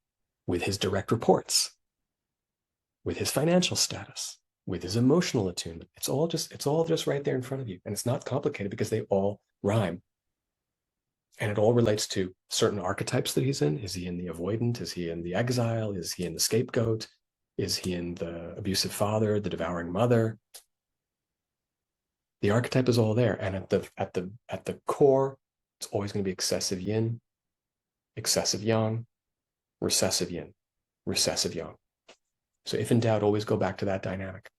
Speaker 1: With his direct reports, with his financial status, with his emotional attunement. It's all just right there in front of you. And it's not complicated because they all rhyme. And it all relates to certain archetypes that he's in. Is he in the avoidant? Is he in the exile? Is he in the scapegoat? Is he in the abusive father, the devouring mother? The archetype is all there. And at the core, it's always going to be excessive yin, excessive yang, recessive yin, recessive yang. So if in doubt, always go back to that dynamic.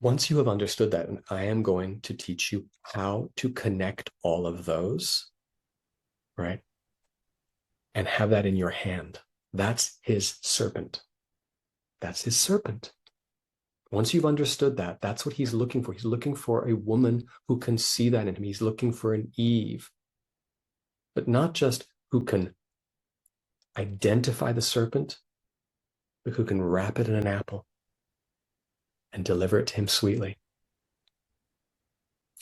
Speaker 1: Once you have understood that, and I am going to teach you how to connect all of those, right? And have that in your hand. That's his serpent. That's his serpent. Once you've understood that, that's what he's looking for. He's looking for a woman who can see that in him. He's looking for an Eve, but not just who can identify the serpent, but who can wrap it in an apple and deliver it to him sweetly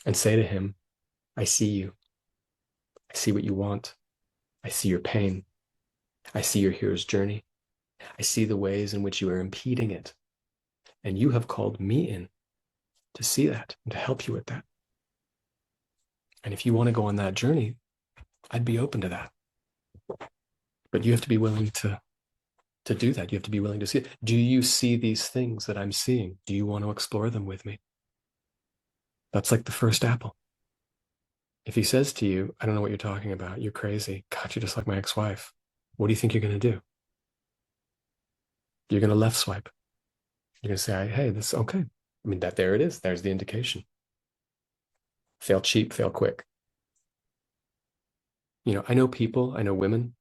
Speaker 1: and say to him, I see you. I see what you want. I see your pain. I see your hero's journey. I see the ways in which you are impeding it. And you have called me in to see that and to help you with that. And if you want to go on that journey, I'd be open to that. But you have to be willing to do that. You have to be willing to see it. Do you see these things that I'm seeing? Do you want to explore them with me? That's like the first apple. If he says to you, I don't know what you're talking about, you're crazy, God, you're just like my ex-wife, what do you think you're going to do? You're going to left swipe. You're going to say, hey, this, okay. I mean, there it is. There's the indication. Fail cheap, fail quick. You know, I know women,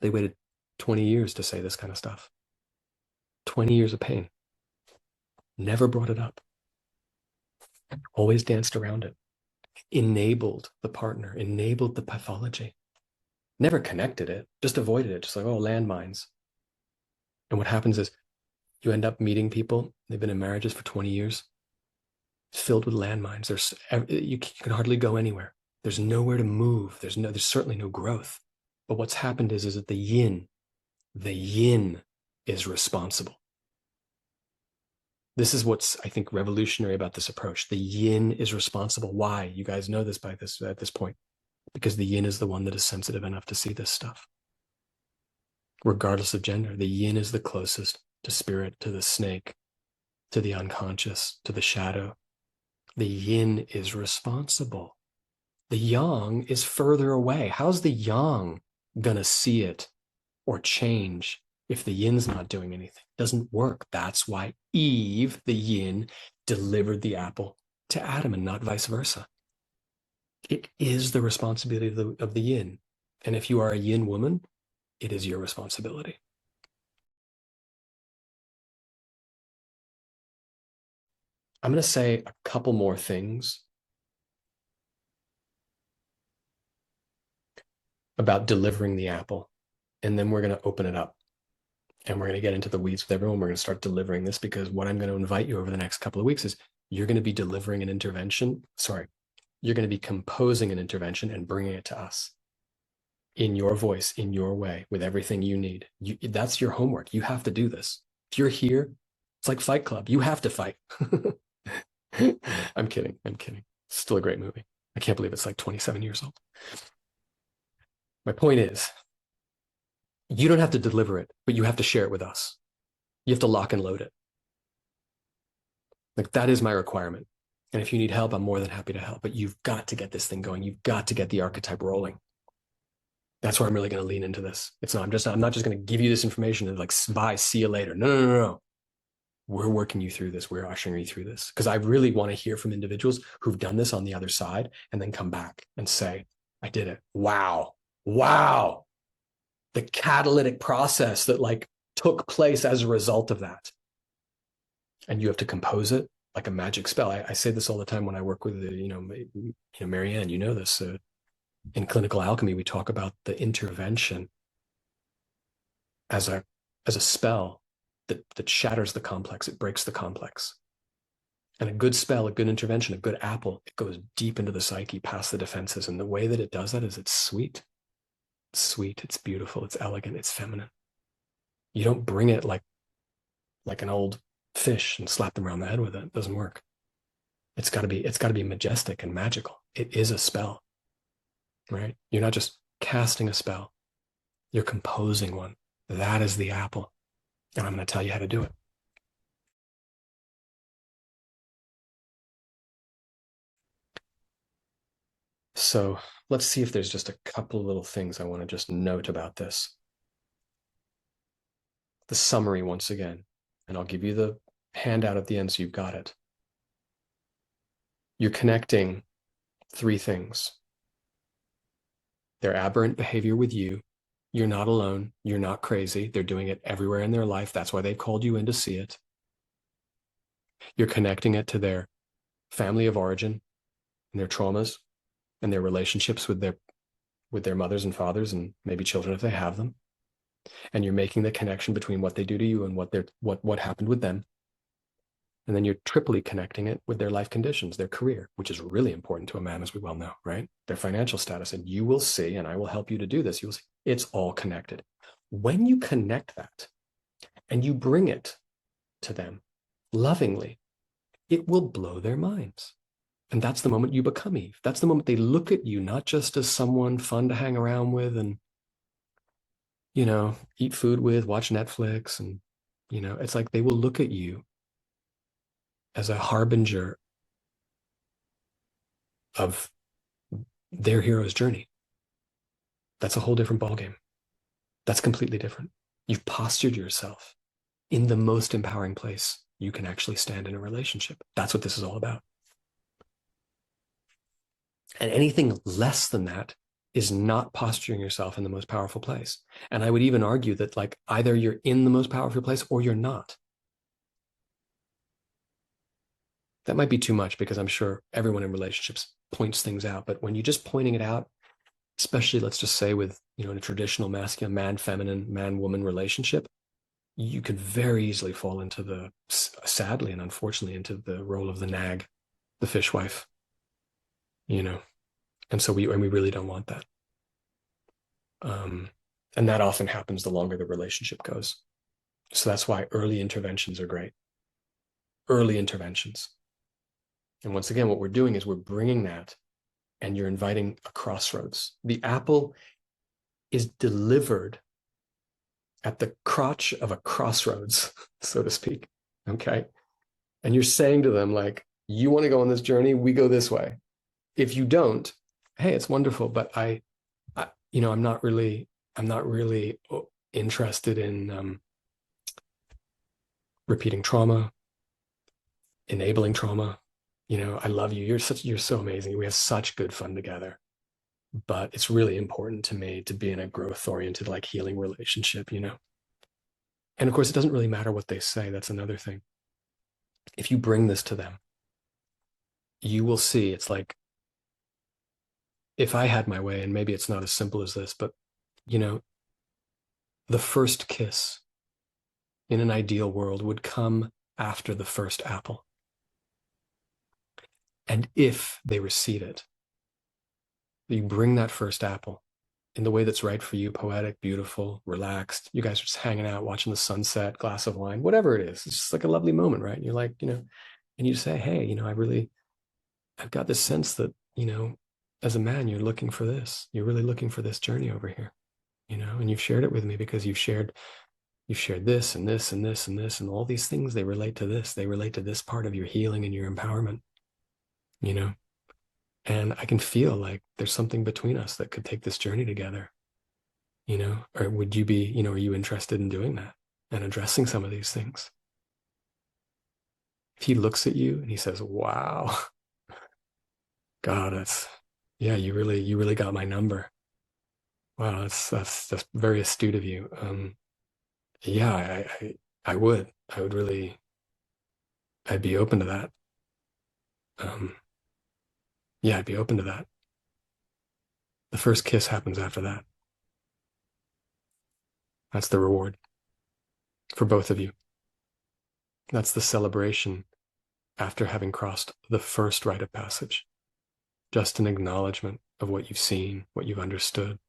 Speaker 1: they waited 20 years to say this kind of stuff. 20 years of pain. Never brought it up. Always danced around it. Enabled the partner, enabled the pathology. Never connected it, just avoided it. Just like, oh, landmines. And what happens is you end up meeting people, they've been in marriages for 20 years, filled with landmines. You can hardly go anywhere. There's nowhere to move. There's certainly no growth. But what's happened is that the yin is responsible. This is what's, I think, revolutionary about this approach. The yin is responsible. Why? You guys know this at this point. Because the yin is the one that is sensitive enough to see this stuff. Regardless of gender, the yin is the closest to spirit, to the snake, to the unconscious, to the shadow. The yin is responsible. The yang is further away. How's the yang gonna see it or change if the yin's not doing anything? It doesn't work. That's why Eve, the yin, delivered the apple to Adam and not vice versa. It is the responsibility of the yin. And if you are a yin woman, it is your responsibility. I'm going to say a couple more things about delivering the apple, and then we're going to open it up. And we're going to get into the weeds with everyone. We're going to start delivering this, because what I'm going to invite you over the next couple of weeks is you're going to be delivering an intervention. You're going to be composing an intervention and bringing it to us in your voice, in your way, with everything you need. That's your homework. You have to do this. If you're here, it's like Fight Club. You have to fight. I'm kidding. Still a great movie. I can't believe it's like 27 years old. My point is, you don't have to deliver it, but you have to share it with us. You have to lock and load it. Like, that is my requirement. And if you need help, I'm more than happy to help. But you've got to get this thing going. You've got to get the archetype rolling. That's where I'm really going to lean into this. I'm not just going to give you this information and like, bye, see you later. No. We're working you through this. We're ushering you through this. Because I really want to hear from individuals who've done this on the other side and then come back and say, I did it. Wow. The catalytic process that like took place as a result of that. And you have to compose it like a magic spell. I say this all the time when I work with, Marianne, you know this. In clinical alchemy, we talk about the intervention as a spell that shatters the complex. It breaks the complex. And a good spell, a good intervention, a good apple, it goes deep into the psyche, past the defenses. And the way that it does that is it's sweet. It's sweet, it's beautiful, it's elegant, it's feminine. You don't bring it like an old fish and slap them around the head with it. It doesn't work. It's got to be majestic and magical. It is a spell, right? You're not just casting a spell. You're composing one. That is the apple. And I'm going to tell you how to do it. So let's see if there's just a couple of little things I want to just note about this. The summary once again, and I'll give you the handout at the end so you've got it. You're connecting three things. Their aberrant behavior with you. You're not alone. You're not crazy. They're doing it everywhere in their life. That's why they've called you in to see it. You're connecting it to their family of origin and their traumas and their relationships with their mothers and fathers and maybe children if they have them. And you're making the connection between what they do to you and what happened with them. And then you're triply connecting it with their life conditions, their career, which is really important to a man, as we well know, right? Their financial status. And you will see, and I will help you to do this, you will see it's all connected. When you connect that and you bring it to them lovingly, it will blow their minds. And that's the moment you become Eve. That's the moment they look at you, not just as someone fun to hang around with and, eat food with, watch Netflix. And, it's like they will look at you as a harbinger of their hero's journey. That's a whole different ballgame. That's completely different. You've postured yourself in the most empowering place you can actually stand in a relationship. That's what this is all about. And anything less than that is not posturing yourself in the most powerful place. And I would even argue that like either you're in the most powerful place or you're not. That might be too much because I'm sure everyone in relationships points things out. But when you're just pointing it out, especially let's just say with, in a traditional masculine, man, feminine, man, woman relationship, you could very easily fall into sadly and unfortunately, into the role of the nag, the fishwife, you know. And so we really don't want that. And that often happens the longer the relationship goes. So that's why early interventions are great. Early interventions. And once again, what we're doing is we're bringing that and you're inviting a crossroads. The apple is delivered at the crotch of a crossroads, so to speak. Okay. And you're saying to them, like, you want to go on this journey, we go this way. If you don't, hey, it's wonderful, but I'm not really interested in repeating trauma, enabling trauma. I love you. You're so amazing. We have such good fun together. But it's really important to me to be in a growth oriented, like healing relationship, And of course, it doesn't really matter what they say. That's another thing. If you bring this to them, you will see it's like, if I had my way, and maybe it's not as simple as this, but the first kiss in an ideal world would come after the first apple. And if they receive it, you bring that first apple in the way that's right for you, poetic, beautiful, relaxed. You guys are just hanging out, watching the sunset, glass of wine, whatever it is. It's just like a lovely moment, right? And you're like, and you say, hey, I've got this sense that, as a man, you're looking for this. You're really looking for this journey over here, and you've shared it with me because you've shared this and this and this and this and all these things. They relate to this. They relate to this part of your healing and your empowerment, and I can feel like there's something between us that could take this journey together, or would you be, are you interested in doing that and addressing some of these things? If he looks at you and he says, wow, God, yeah, you really got my number. Wow, that's very astute of you. Yeah, I would really, I'd be open to that. Um, yeah, I'd be open to that. The first kiss happens after that. That's the reward for both of you. That's the celebration after having crossed the first rite of passage. Just an acknowledgement of what you've seen, what you've understood,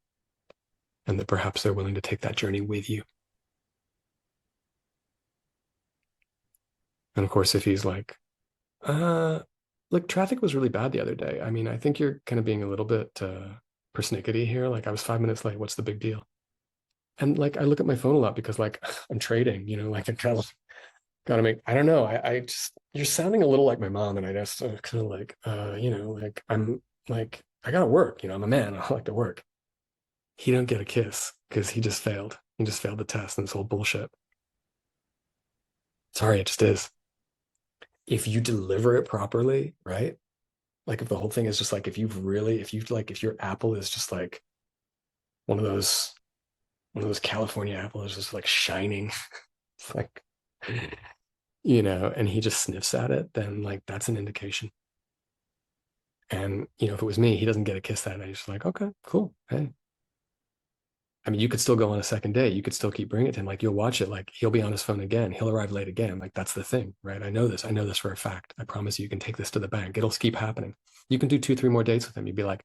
Speaker 1: and that perhaps they're willing to take that journey with you. And of course, if he's like, look, traffic was really bad the other day. I mean, I think you're kind of being a little bit persnickety here. Like, I was 5 minutes late. What's the big deal? And like, I look at my phone a lot because like I'm trading, like I kind of gotta make, I don't know. I just, you're sounding a little like my mom. And I just kind of like, like I'm like, I gotta work, I'm a man. I like to work. He don't get a kiss because he just failed. He just failed the test and this whole bullshit. Sorry, it just is. If you deliver it properly, right? Like if the whole thing is just like, if your apple is just like one of those California apples just like shining, it's like, and he just sniffs at it, then like that's an indication. And if it was me, he doesn't get a kiss that night. He's just like, okay, cool. Hey, I mean, you could still go on a second date. You could still keep bringing it to him. Like you'll watch it. Like he'll be on his phone again. He'll arrive late again. Like that's the thing, right? I know this. I know this for a fact. I promise you can take this to the bank. It'll keep happening. You can do 2, 3 more dates with him. You'd be like,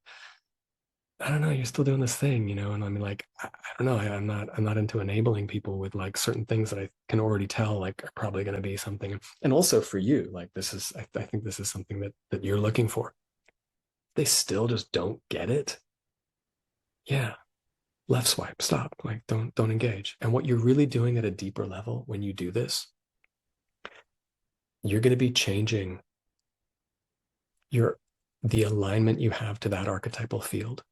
Speaker 1: I don't know, you're still doing this thing, you know? And I mean, like, I don't know. I'm not into enabling people with like certain things that I can already tell, like, are probably going to be something. And also for you, like, I think this is something that you're looking for. They still just don't get it. Yeah. Left swipe, stop. Like, don't engage. And what you're really doing at a deeper level when you do this, you're going to be changing your, the alignment you have to that archetypal field.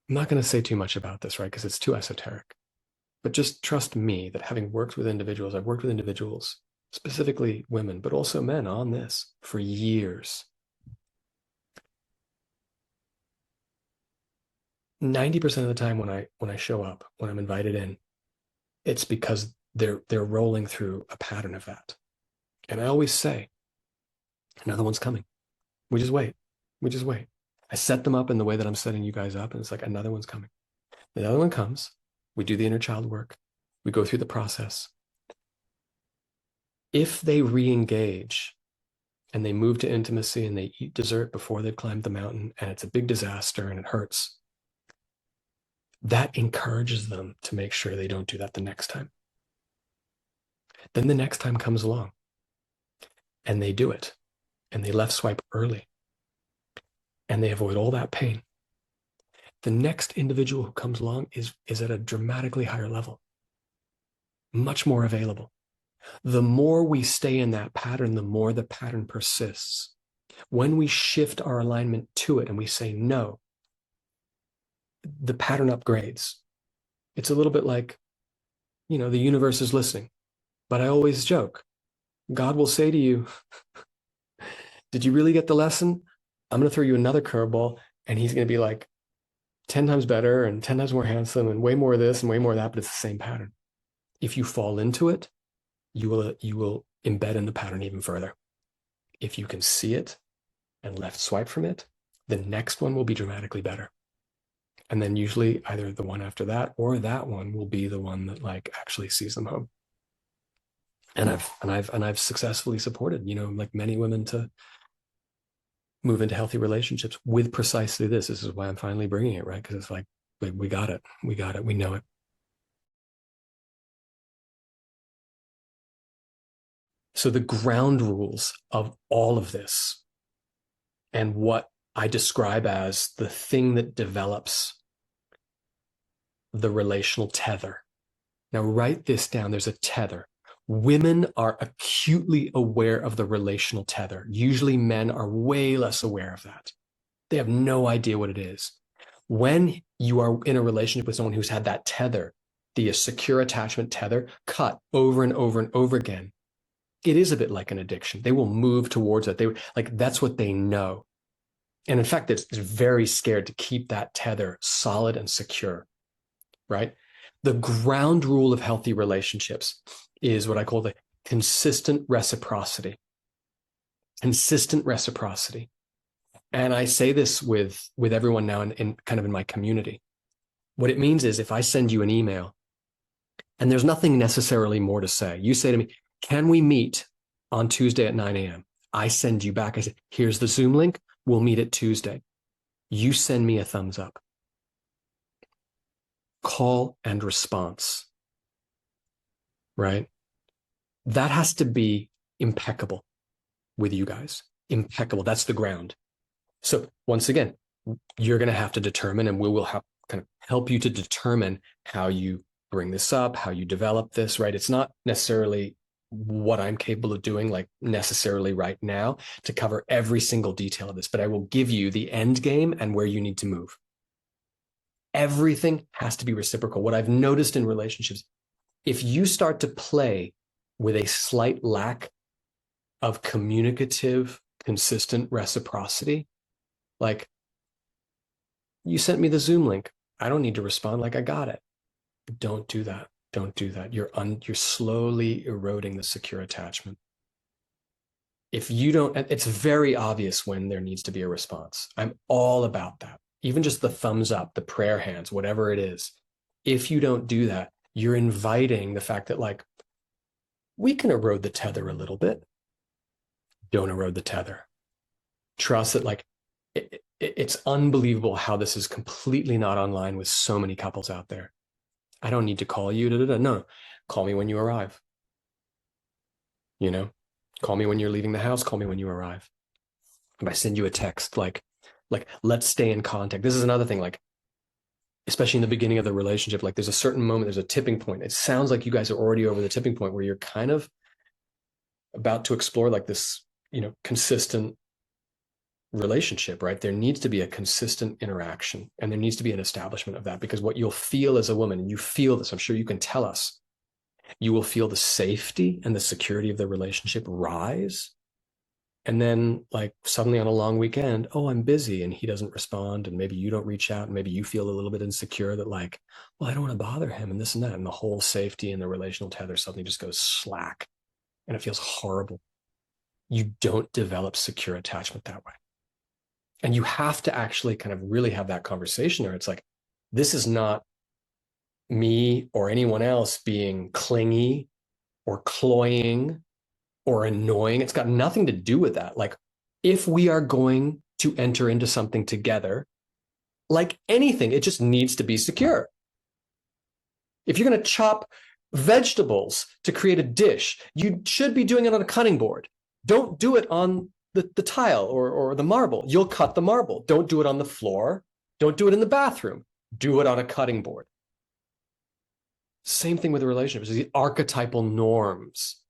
Speaker 1: I'm not going to say too much about this, right? Because it's too esoteric. But just trust me that having worked with individuals, I've worked with individuals, specifically women, but also men on this for years. 90% of the time when I show up, when I'm invited in, it's because they're rolling through a pattern of that. And I always say, another one's coming. We just wait. We just wait. I set them up in the way that I'm setting you guys up, and it's like another one's coming. The other one comes. We do the inner child work. We go through the process. If they re-engage and they move to intimacy and they eat dessert before they've climbed the mountain and it's a big disaster and it hurts, that encourages them to make sure they don't do that the next time. Then the next time comes along and they do it and they left swipe early and they avoid all that pain. The next individual who comes along is at a dramatically higher level, much more available. The more we stay in that pattern, the more the pattern persists. When we shift our alignment to it and we say no, the pattern upgrades. It's a little bit like, you know, the universe is listening. But I always joke, God will say to you, did you really get the lesson? I'm going to throw you another curveball. And he's going to be like 10 times better and 10 times more handsome and way more of this and way more of that, but it's the same pattern. If you fall into it, you will embed in the pattern even further. If you can see it and left swipe from it, the next one will be dramatically better. And then usually either the one after that or that one will be the one that like actually sees them home. And I've successfully supported, you know, like many women to move into healthy relationships with precisely this. This is why I'm finally bringing it, right? Because it's like, we got it. We got it. We know it. So the ground rules of all of this and what I describe as the thing that develops the relational tether. Now, write this down. There's a tether. Women are acutely aware of the relational tether. Usually men are way less aware of that. They have no idea what it is. When you are in a relationship with someone who's had that tether, the secure attachment tether cut over and over and over again, it is a bit like an addiction. They will move towards it. They like, that's what they know. And in fact, it's very scared to keep that tether solid and secure, right? The ground rule of healthy relationships is what I call the consistent reciprocity. Consistent reciprocity. And I say this with everyone now in kind of in my community. What it means is if I send you an email and there's nothing necessarily more to say, you say to me, can we meet on Tuesday at 9 a.m.? I send you back. I say, here's the Zoom link. We'll meet at Tuesday. You send me a thumbs up. Call and response, right? That has to be impeccable with you guys. Impeccable. That's the ground. So once again, you're going to have to determine, and we will kind of help you to determine how you bring this up, how you develop this, right? It's not necessarily what I'm capable of doing, like necessarily right now to cover every single detail of this, but I will give you the end game and where you need to move. Everything has to be reciprocal. What I've noticed in relationships, if you start to play with a slight lack of communicative, consistent reciprocity, like you sent me the Zoom link, I don't need to respond, like I got it. Don't do that. Don't do that. You're slowly eroding the secure attachment. If you don't, it's very obvious when there needs to be a response. I'm all about that. Even just the thumbs up, the prayer hands, whatever it is. If you don't do that, you're inviting the fact that like, we can erode the tether a little bit. Don't erode the tether. Trust that like, it's unbelievable how this is completely not online with so many couples out there. I don't need to call you. No, call me when you arrive. Call me when you're leaving the house. Call me when you arrive. If I send you a text, like let's stay in contact. This is another thing, like especially in the beginning of the relationship, like there's a certain moment, there's a tipping point. It sounds like you guys are already over the tipping point where you're kind of about to explore like this, consistent relationship, right? There needs to be a consistent interaction and there needs to be an establishment of that, because what you'll feel as a woman, and you feel this, I'm sure you can tell us, you will feel the safety and the security of the relationship rise. And then like suddenly on a long weekend, oh, I'm busy, and he doesn't respond, and maybe you don't reach out, and maybe you feel a little bit insecure that like, well, I don't want to bother him and this and that. And the whole safety and the relational tether suddenly just goes slack and it feels horrible. You don't develop secure attachment that way. And you have to actually kind of really have that conversation there. It's like, this is not me or anyone else being clingy or cloying or annoying. It's got nothing to do with that. Like, if we are going to enter into something together, like anything, it just needs to be secure. If you're going to chop vegetables to create a dish, you should be doing it on a cutting board. Don't do it on the tile or the marble. You'll cut the marble. Don't do it on the floor. Don't do it in the bathroom. Do it on a cutting board. Same thing with the relationships, the archetypal norms.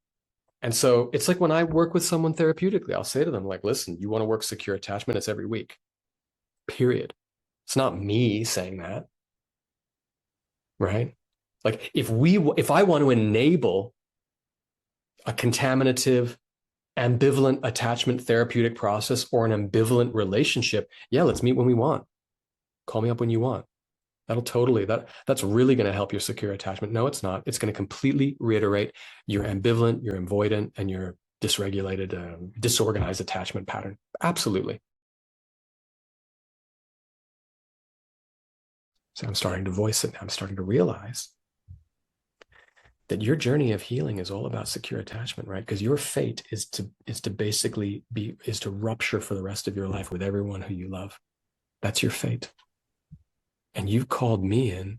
Speaker 1: And so it's like when I work with someone therapeutically, I'll say to them, like, listen, you want to work secure attachment? It's every week, period. It's not me saying that, right? Like if I want to enable a contaminative, ambivalent attachment therapeutic process or an ambivalent relationship, yeah, let's meet when we want. Call me up when you want. That's really going to help your secure attachment. No, it's not. It's going to completely reiterate your ambivalent, your avoidant, and your dysregulated, disorganized attachment pattern. Absolutely. So I'm starting to voice it now. I'm starting to realize that your journey of healing is all about secure attachment, right? Because your fate is to basically is to rupture for the rest of your life with everyone who you love. That's your fate. And you've called me in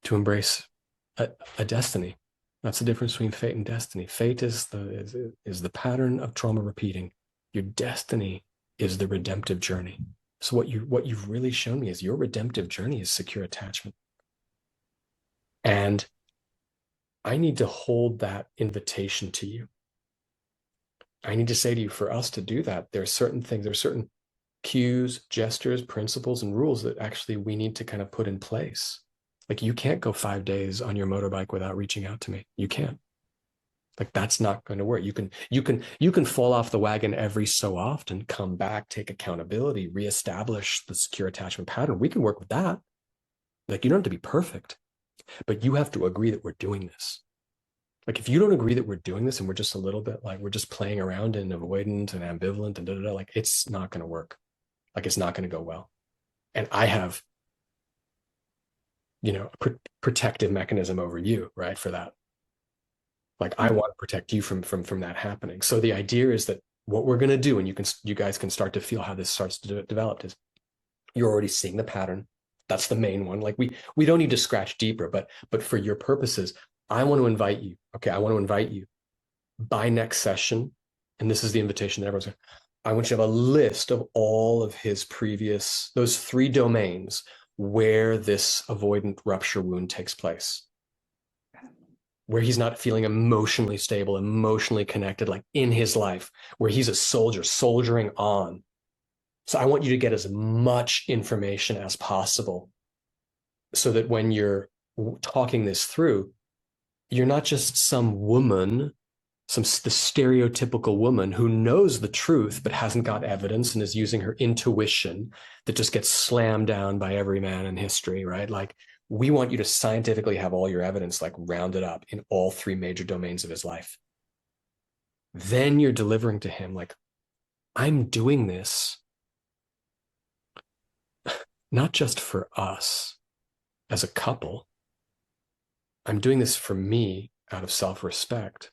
Speaker 1: to embrace a destiny. That's the difference between fate and destiny. Fate is the pattern of trauma repeating. Your destiny is the redemptive journey. So what you've really shown me is your redemptive journey is secure attachment. And I need to hold that invitation to you. I need to say to you, for us to do that, there are certain things, there are certain cues, gestures, principles, and rules that actually we need to kind of put in place. Like, you can't go 5 days on your motorbike without reaching out to me. You can't. Like, that's not going to work. You can fall off the wagon every so often, come back, take accountability, reestablish the secure attachment pattern. We can work with that. Like, you don't have to be perfect, but you have to agree that we're doing this. Like, if you don't agree that we're doing this and we're just a little bit like we're just playing around in avoidant and ambivalent and like, it's not going to work. Like, it's not going to go well. And I have, a protective mechanism over you, right? For that. Like, I want to protect you from that happening. So the idea is that what we're going to do, and you guys can start to feel how this starts to develop, is you're already seeing the pattern. That's the main one. Like, we don't need to scratch deeper, but for your purposes, I want to invite you. Okay, I want to invite you by next session, and this is the invitation that everyone's. I want you to have a list of all of his previous, those 3 domains where this avoidant rupture wound takes place, where he's not feeling emotionally stable, emotionally connected, like in his life, where he's a soldier soldiering on. So I want you to get as much information as possible so that when you're talking this through, you're not just some woman, the stereotypical woman who knows the truth but hasn't got evidence and is using her intuition that just gets slammed down by every man in history, right? Like, we want you to scientifically have all your evidence like rounded up in all 3 major domains of his life. Then you're delivering to him like, I'm doing this not just for us as a couple. I'm doing this for me out of self-respect.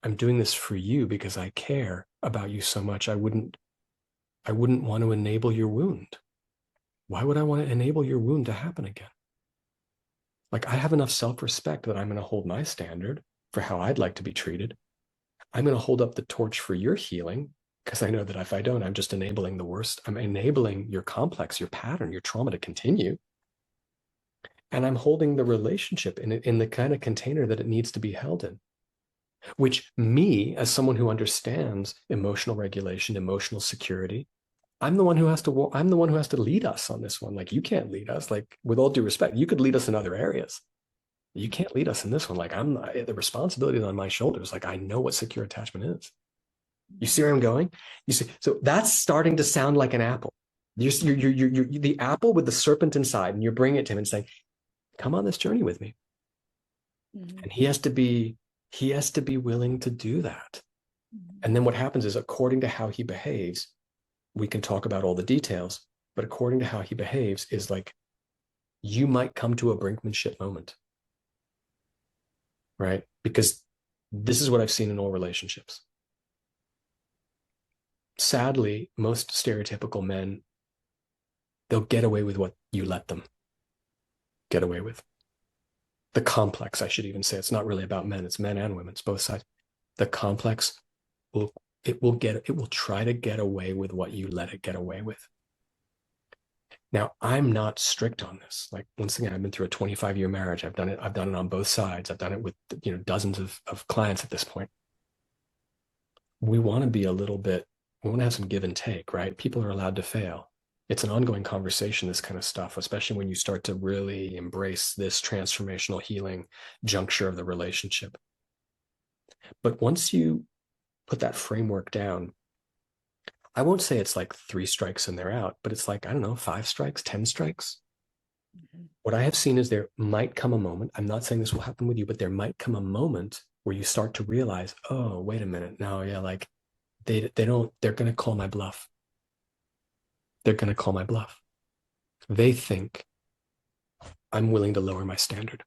Speaker 1: I'm doing this for you because I care about you so much. I wouldn't I wouldn't want to enable your wound. Why would I want to enable your wound to happen again? Like, I have enough self-respect that I'm going to hold my standard for how I'd like to be treated. I'm going to hold up the torch for your healing, because I know that if I don't, I'm just enabling the worst. I'm enabling your complex, your pattern, your trauma to continue. And I'm holding the relationship in the kind of container that it needs to be held in, which me, as someone who understands emotional regulation, emotional security, I'm the one who has to, I'm the one who has to lead us on this one. Like, you can't lead us. Like, with all due respect, you could lead us in other areas. You can't lead us in this one. Like, I'm not, the responsibility is on my shoulders. Like, I know what secure attachment is. You see where I'm going? You see, so that's starting to sound like an apple. You're the apple with the serpent inside, and you're bringing it to him and saying, "Come on this journey with me."
Speaker 2: Mhm.
Speaker 1: And he has to be willing to do that. And then what happens is, according to how he behaves, we can talk about all the details, but according to how he behaves is like, you might come to a brinkmanship moment, right? Because this is what I've seen in all relationships. Sadly, most stereotypical men, they'll get away with what you let them get away with. The complex, I should even say, it's not really about men, it's men and women, it's both sides. The complex will, it will try to get away with what you let it get away with. Now, I'm not strict on this. Like, once again, I've been through a 25-year marriage. I've done it on both sides. I've done it with, dozens of clients at this point. We want to be a little bit, we want to have some give and take, right? People are allowed to fail. It's an ongoing conversation, this kind of stuff, especially when you start to really embrace this transformational healing juncture of the relationship. But once you put that framework down, I won't say it's like 3 strikes and they're out, but it's like, I don't know, 5 strikes, 10 strikes.
Speaker 2: Mhm.
Speaker 1: What I have seen is there might come a moment, I'm not saying this will happen with you, but there might come a moment where you start to realize, oh, wait a minute. No, yeah, like they don't, they're going to call my bluff. They're going to call my bluff. They think I'm willing to lower my standard.